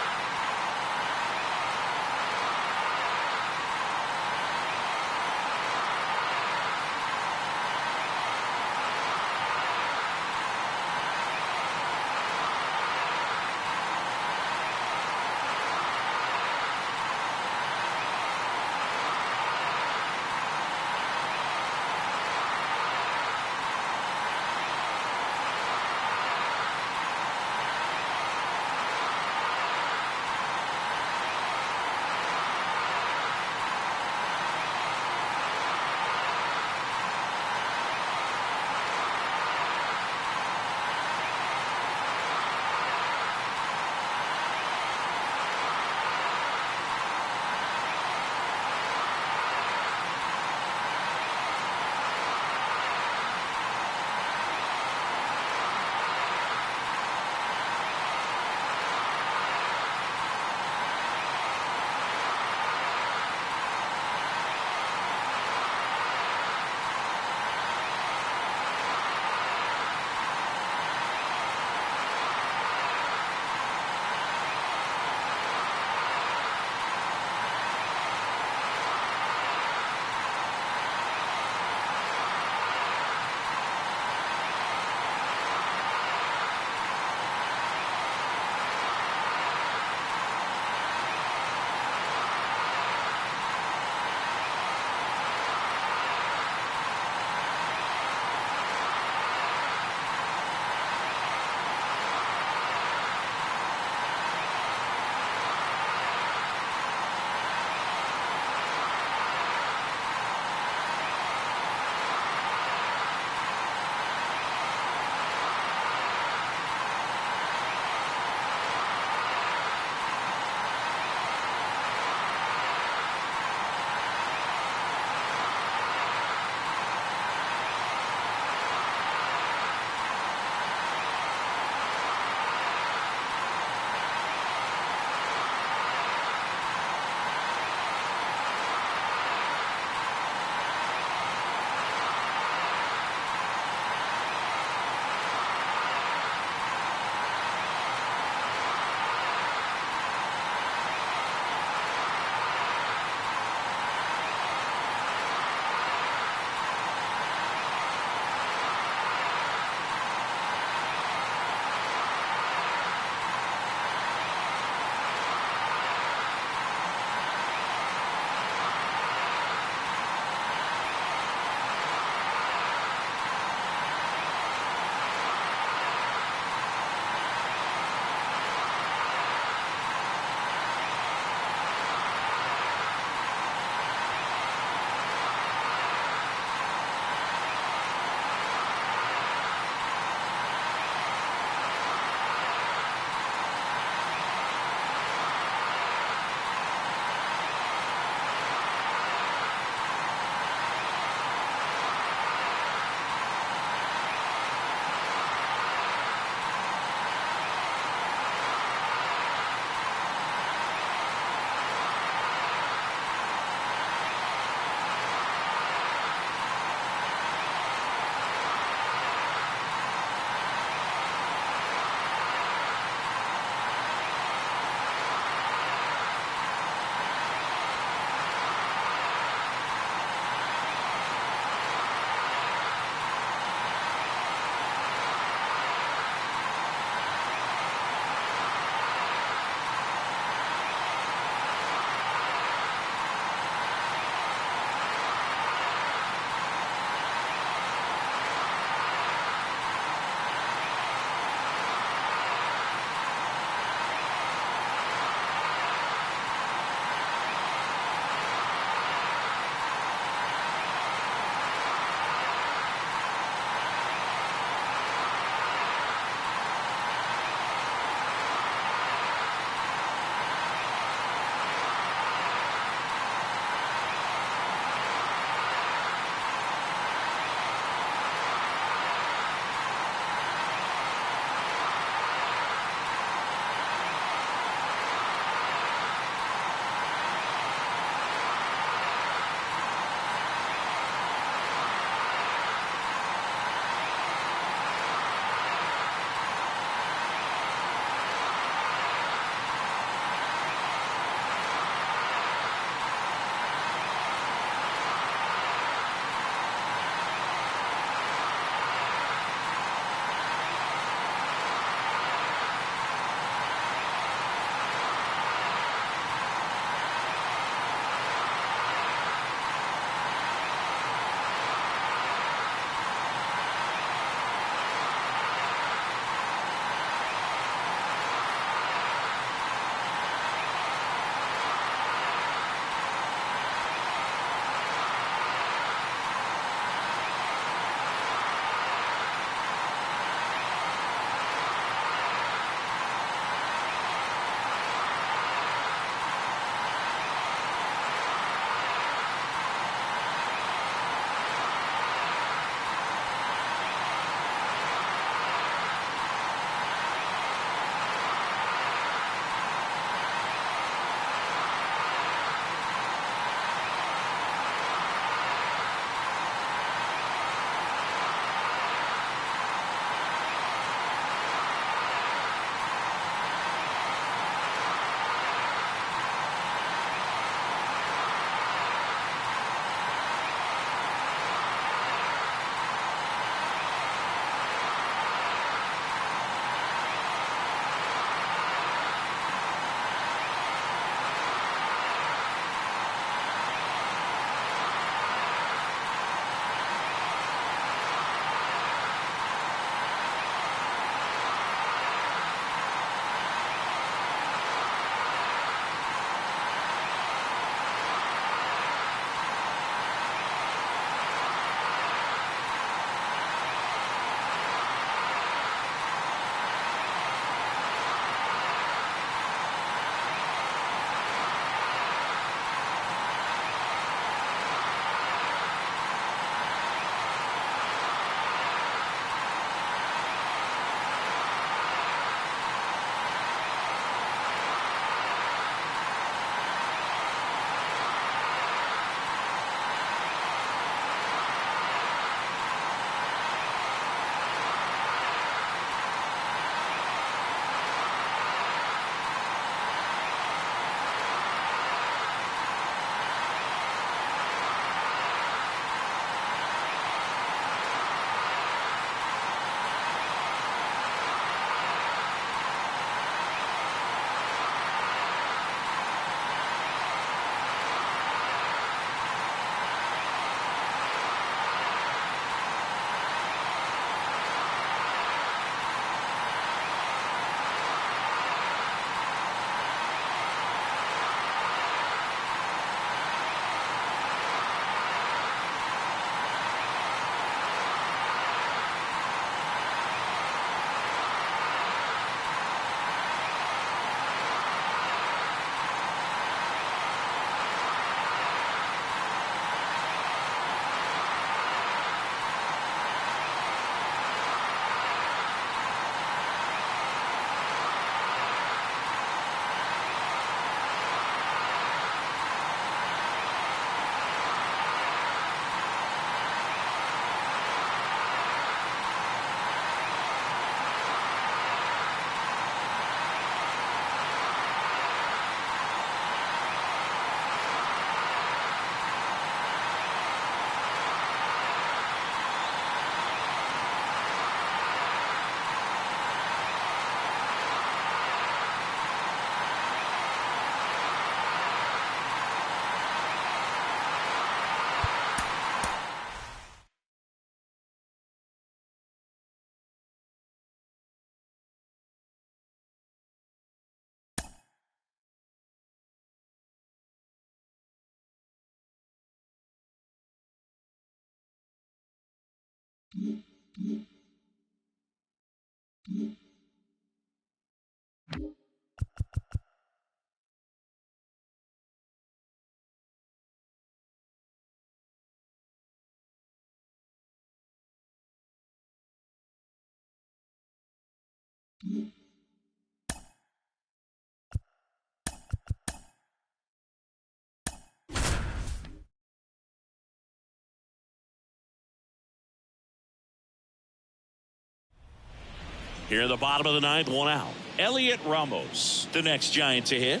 Speaker 1: Here in the bottom of the ninth, one out. Elliot Ramos, the next Giant to hit.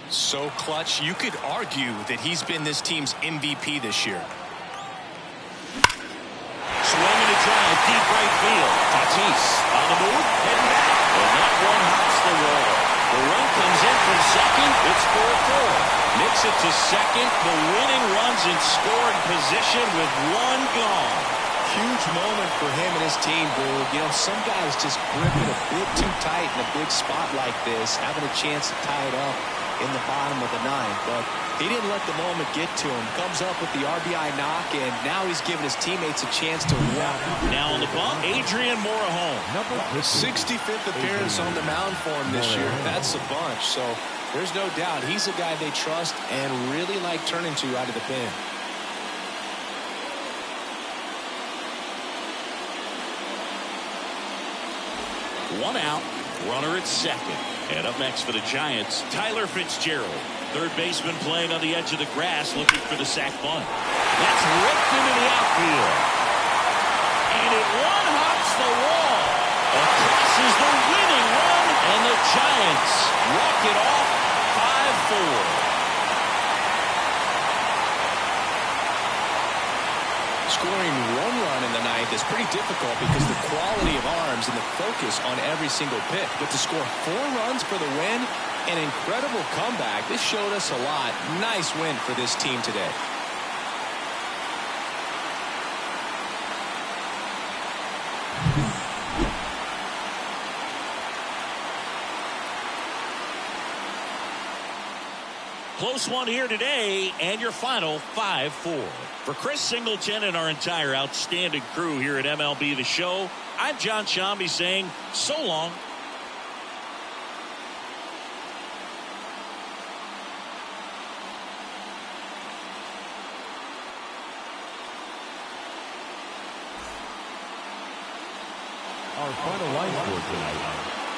Speaker 2: So clutch, you could argue that he's been this team's MVP this year.
Speaker 1: Swinging to drive, deep right field. Tatis on the move, heading back. And that one hops the wall. The run comes in from second. It's 4-4. Nicks it to second. The winning run's in scoring position with one gone.
Speaker 2: Huge moment for him and his team, Boog. You know, some guys just grip it a bit too tight in a big spot like this, having a chance to tie it up in the bottom of the ninth. But he didn't let the moment get to him. Comes up with the RBI knock, and now he's giving his teammates a chance to walk.
Speaker 1: Now on the bump, Adrian Morejon.
Speaker 2: His 65th appearance on the mound for him this year. That's a bunch. So there's no doubt he's a guy they trust and really like turning to out of the pen.
Speaker 1: One out, runner at second. And up next for the Giants, Tyler Fitzgerald. Third baseman playing on the edge of the grass, looking for the sac bunt. That's ripped into the outfield. And it one-hops the wall. Across is the winning run, and the Giants walk it off 5-4.
Speaker 2: Scoring one run in the ninth is pretty difficult because the quality of arms and the focus on every single pitch. But to score 4 runs for the win, an incredible comeback. This showed us a lot. Nice win for this team today.
Speaker 1: Close one here today, and your final 5-4. For Chris Singleton and our entire outstanding crew here at MLB The Show, I'm John Sciambi saying so long.
Speaker 3: Our final line score tonight.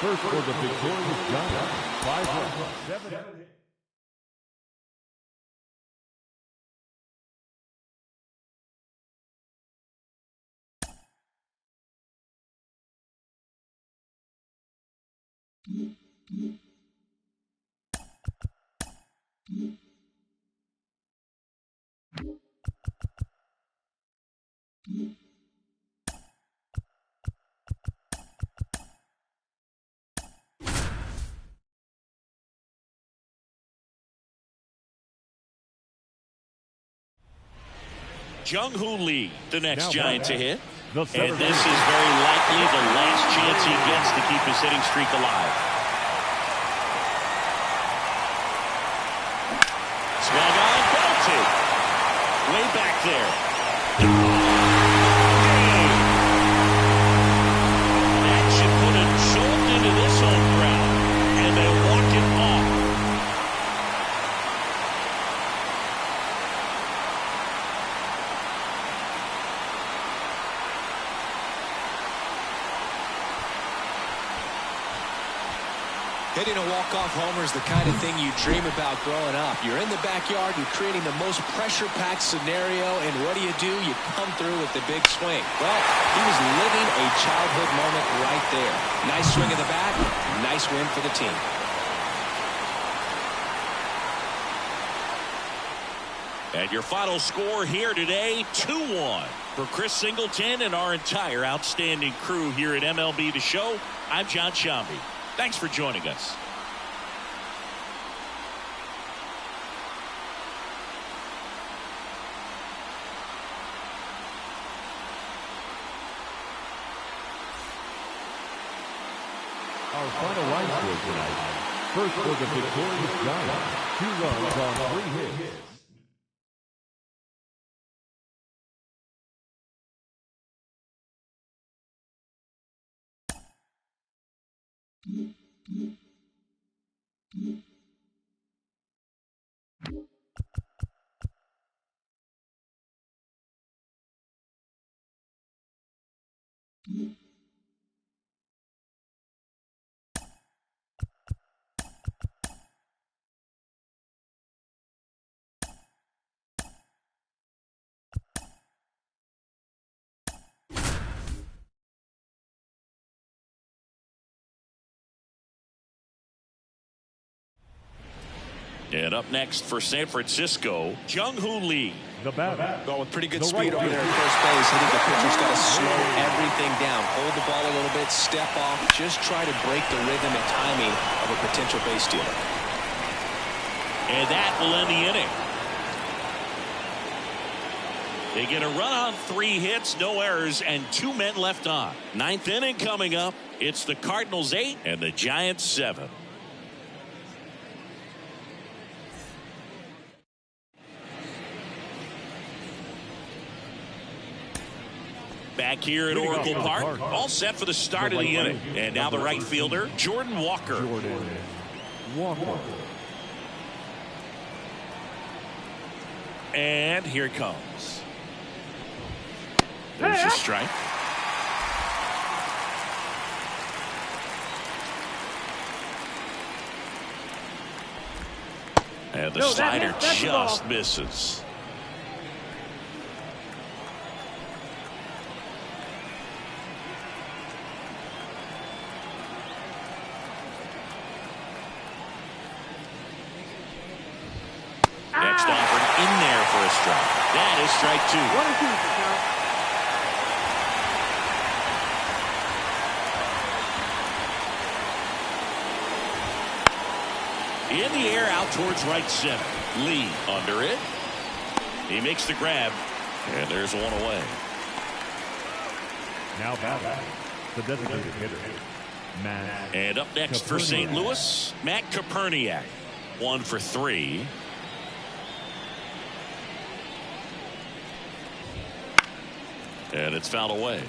Speaker 3: First for the victorious Giants, 5 runs, 7 hits.
Speaker 1: Jung-Hoo Lee, the next Giant to hit.
Speaker 3: And
Speaker 1: this is very likely the last chance he gets to keep his hitting streak alive. Swung on, belted. Way back there. That should put a jolt into this home crowd. And they walk it off.
Speaker 2: Hitting a walk-off homer is the kind of thing you dream about growing up. You're in the backyard, you're creating the most pressure-packed scenario, and what do? You come through with the big swing. Well, he was living a childhood moment right there. Nice swing of the bat, nice win for the team.
Speaker 1: And your final score here today, 2-1. For Chris Singleton and our entire outstanding crew here at MLB The Show, I'm John Sciambi. Thanks for joining us.
Speaker 3: Our final line score tonight. First for the victorious Giants, 2 runs on 3 hits.
Speaker 1: And up next for San Francisco, Jung-Hoo Lee.
Speaker 3: The batter.
Speaker 2: Well, with pretty good
Speaker 3: The
Speaker 2: speed
Speaker 3: right
Speaker 2: over there
Speaker 3: fielder.
Speaker 2: at first base, I think the pitcher's got to slow everything down. Hold the ball a little bit, step off, just try to break the rhythm and timing of a potential base stealer.
Speaker 1: And that will end the inning. They get a run on 3 hits, no errors, and 2 men left on. 9th inning coming up. It's the Cardinals 8 and the Giants 7. Back here at Oracle Park, all set for the start of the inning. And now the right fielder, Jordan Walker.
Speaker 3: Jordan Walker.
Speaker 1: And here it comes. There's a strike. And the slider just misses. Next offered in there for a strike. That is strike 2.
Speaker 4: 1-2
Speaker 1: In the air out towards right center. Lee under it. He makes the grab. And there's one away.
Speaker 3: Now batter. The designated hitter. Matt.
Speaker 1: And up next for St. Louis, Matt Koperniak. 1 for 3. And it's fouled away.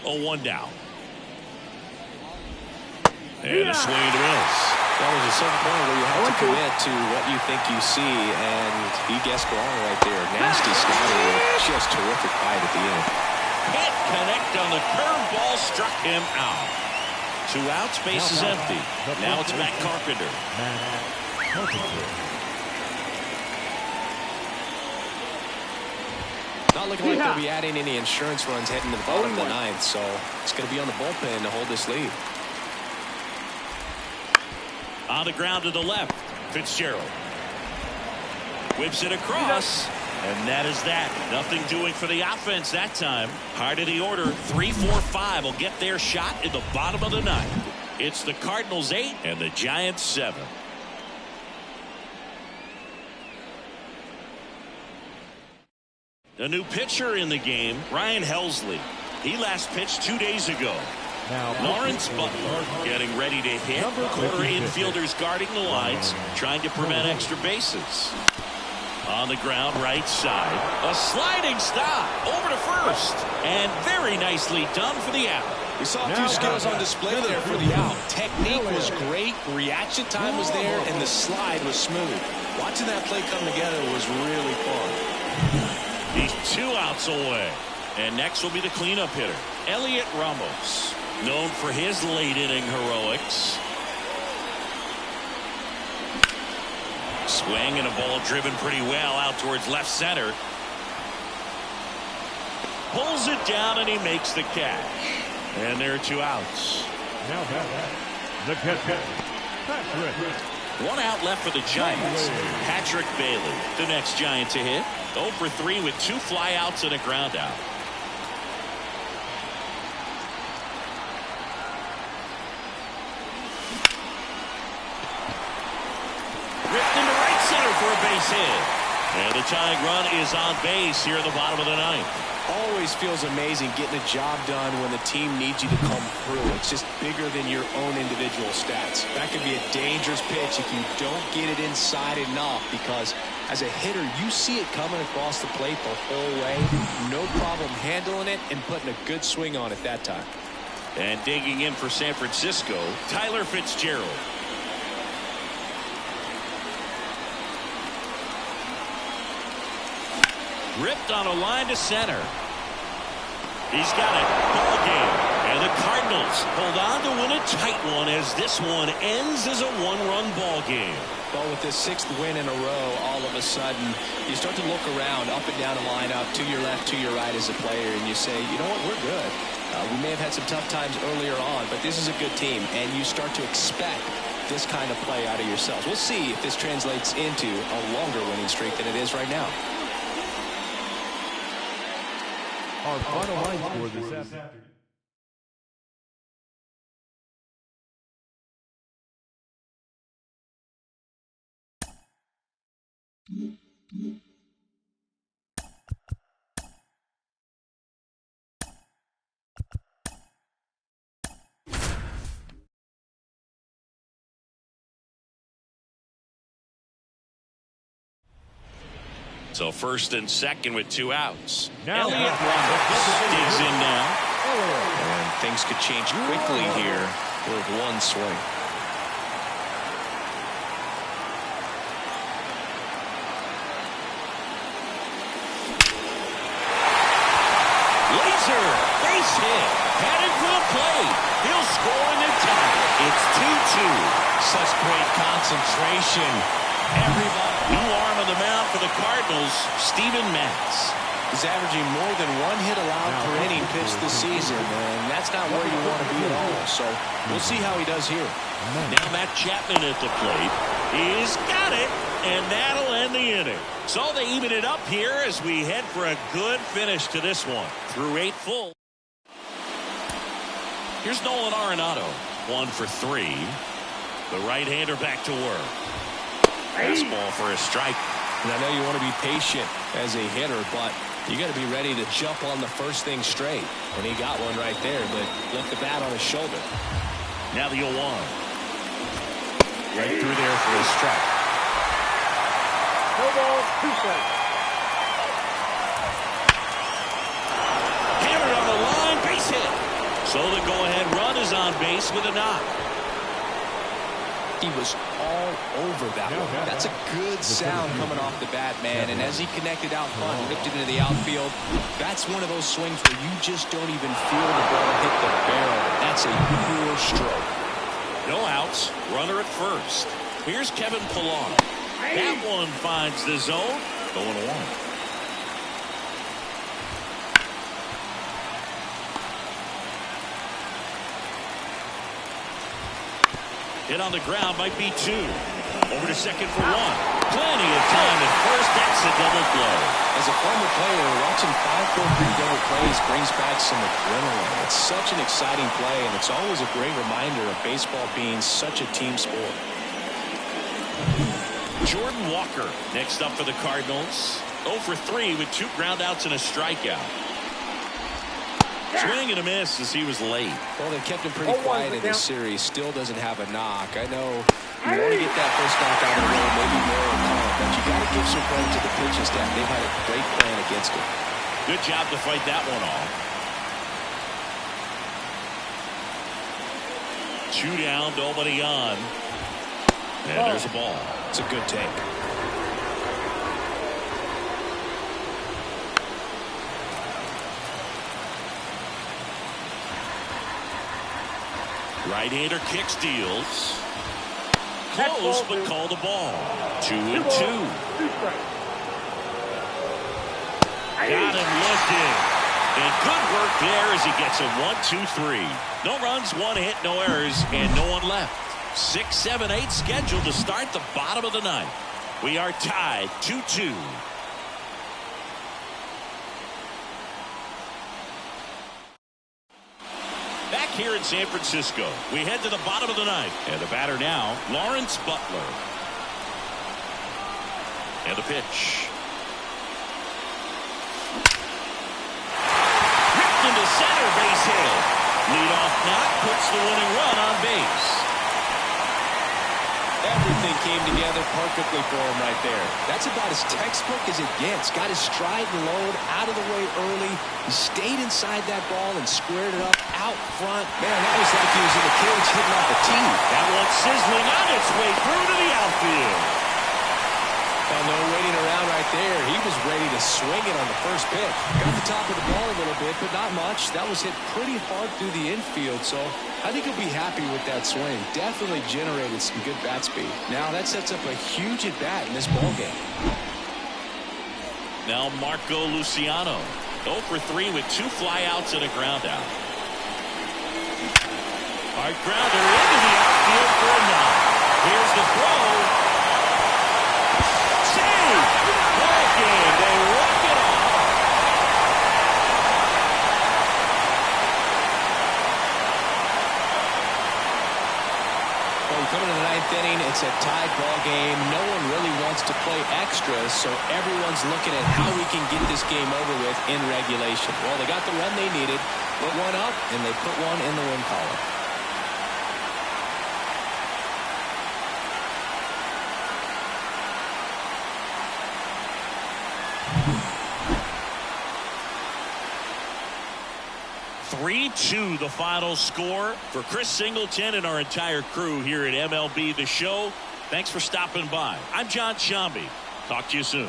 Speaker 1: Oh, 1 down. And a swing and a miss.
Speaker 2: Well, there's a certain point where you have to commit to what you think you see, and he guessed wrong right there. Nasty slider with just terrific bite at the end.
Speaker 1: Can't connect on the curveball, struck him out. 2 outs, base is empty. Now it's Matt Carpenter.
Speaker 3: Matt Carpenter.
Speaker 2: Not looking like they'll be adding any insurance runs heading to the bottom of the 9th, so it's going to be on the bullpen to hold this lead.
Speaker 1: On the ground to the left, Fitzgerald. Whips it across, and that is that. Nothing doing for the offense that time. Heart of the order, 3-4-5 will get their shot in the bottom of the 9th. It's the Cardinals 8 and the Giants 7. A new pitcher in the game, Ryan Helsley. He last pitched 2 days ago.
Speaker 3: Now
Speaker 1: Lawrence Butler getting ready to hit. Corner infielders guarding the lines, trying to prevent extra bases. On the ground, right side. A sliding stop over to first. And very nicely done for the out.
Speaker 2: We saw a few skills on display there for the out. Technique was great, reaction time was there, and the slide was smooth. Watching that play come together was really fun.
Speaker 1: He's 2 outs away. And next will be the cleanup hitter, Elliot Ramos. Known for his late inning heroics. Swing and a ball driven pretty well out towards left center. Pulls it down and he makes the catch. And there are 2 outs.
Speaker 3: Now the catcher, Patrick.
Speaker 1: 1 out left for the Giants. Patrick Bailey, the next Giant to hit. 0 for 3 with 2 flyouts and a ground out. Ripped into right center for a base hit. And the tying run is on base here in the bottom of the 9th.
Speaker 2: always feels amazing getting a job done when the team needs you to come through. It's just bigger than your own individual stats. That could be a dangerous pitch if you don't get it inside enough, because as a hitter, you see it coming across the plate the whole way. No problem handling it and putting a good swing on it that time.
Speaker 1: And digging in for San Francisco, Tyler Fitzgerald. Ripped on a line to center. He's got it. Ball game. And the Cardinals hold on to win a tight one as this one ends as a one-run ball game.
Speaker 2: Well, with this 6th win in a row, all of a sudden, you start to look around, up and down the lineup, to your left, to your right as a player, and you say, you know what, we're good. We may have had some tough times earlier on, but this is a good team, and you start to expect this kind of play out of yourselves. We'll see if this translates into a longer winning streak than it is right now.
Speaker 3: Our final line score this afternoon.
Speaker 1: So first and second with 2 outs.
Speaker 3: Now
Speaker 1: Elliott digs in now.
Speaker 2: And things could change quickly here with one swing.
Speaker 1: Laser, base hit, headed for the plate. He'll score in the tie. It's 2-2.
Speaker 2: Such great concentration. Everybody.
Speaker 1: New arm on the mound for the Cardinals, Steven Matz.
Speaker 2: He's averaging more than 1 hit allowed per inning pitched this season, and that's not where you want to be at all. So we'll see how he does here.
Speaker 1: Now Matt Chapman at the plate. He's got it, and that'll end the inning. So they even it up here as we head for a good finish to this one. Through 8 full. Here's Nolan Arenado. 1 for 3. The right-hander back to work. Fastball for a strike.
Speaker 2: And I know you want to be patient as a hitter, but you got to be ready to jump on the first thing straight. And he got one right there, but left the bat on his shoulder.
Speaker 1: Now the 0-1. Right through there for a strike.
Speaker 4: No ball, 2 strikes.
Speaker 1: Hammered on the line, base hit. So the go-ahead run is on base with a knock.
Speaker 2: He was all over that one. That's a good sound coming off the bat, man. And as he connected out front and ripped it into the outfield, that's one of those swings where you just don't even feel the ball hit the barrel. That's a pure stroke.
Speaker 1: No outs. Runner at first. Here's Kevin Pillar. That one finds the zone. Going 1. Hit on the ground, might be 2. Over to second for 1. Plenty of time at first. That's a double play.
Speaker 2: As a former player, watching 5-4-3 double plays brings back some adrenaline. It's such an exciting play, and it's always a great reminder of baseball being such a team sport.
Speaker 1: Jordan Walker next up for the Cardinals. 0 for 3 with 2 groundouts and a strikeout. Swing and a miss as he was late.
Speaker 2: Well, they kept him pretty quiet in this series. Still doesn't have a knock. I know you want to get that first knock out of the way, maybe more or not, but you got to give some credit to the pitching staff. They've had a great plan against him.
Speaker 1: Good job to fight that one off. 2 down, nobody on. And there's a ball.
Speaker 2: It's a good take.
Speaker 1: Right-hander kicks, deals. Close, but called the ball. 2-2. Got him looking. And good work there as he gets a 1-2-3. No runs, 1 hit, no errors, and no one left. 6, 7, 8 scheduled to start the bottom of the 9th. We are tied 2-2. Back here in San Francisco, we head to the bottom of the 9th. And the batter now, Lawrence Butler. And the pitch. another base hit. Leadoff knock puts the winning run on base.
Speaker 2: Everything came together perfectly for him right there. That's about as textbook as it gets. Got his stride and load out of the way early. He stayed inside that ball and squared it up out front. Man, that was like he was in the cage hitting off a tee.
Speaker 1: That one's sizzling on its way through to the outfield.
Speaker 2: And no waiting around right there. He was ready to swing it on the first pitch. Got the top of the ball a little bit, but not much. That was hit pretty hard through the infield, so I think he'll be happy with that swing. Definitely generated some good bat speed. Now that sets up a huge at-bat in this ballgame.
Speaker 1: Now Marco Luciano. 0 for 3 with 2 flyouts and a ground out. Hard grounder into the outfield for a knock. Here's the throw. They walk it off.
Speaker 2: Well, we come into the 9th inning. It's a tied ball game. No one really wants to play extras, so everyone's looking at how we can get this game over with in regulation. Well, they got the run they needed, put one up, and they put one in the win column.
Speaker 1: (3-2) the final score. For Chris Singleton and our entire crew here at MLB The Show, thanks for stopping by. I'm John Sciambi. Talk to you soon.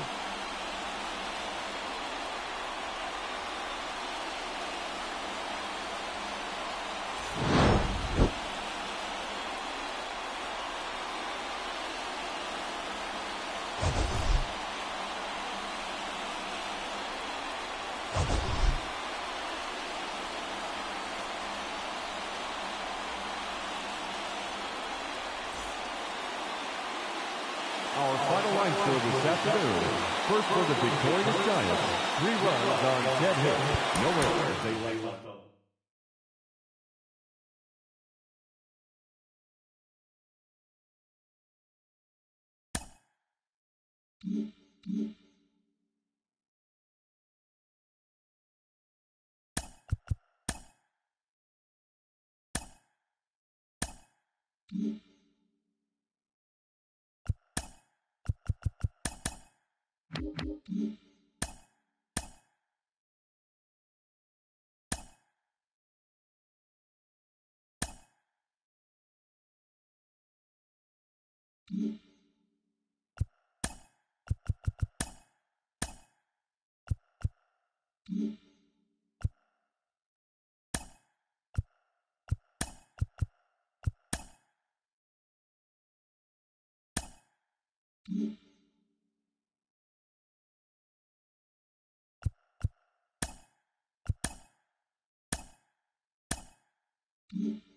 Speaker 3: Our final line score this afternoon. First for the victorious Giants. 3 runs on 10 hits. No errors as they lay left. Mm-hmm.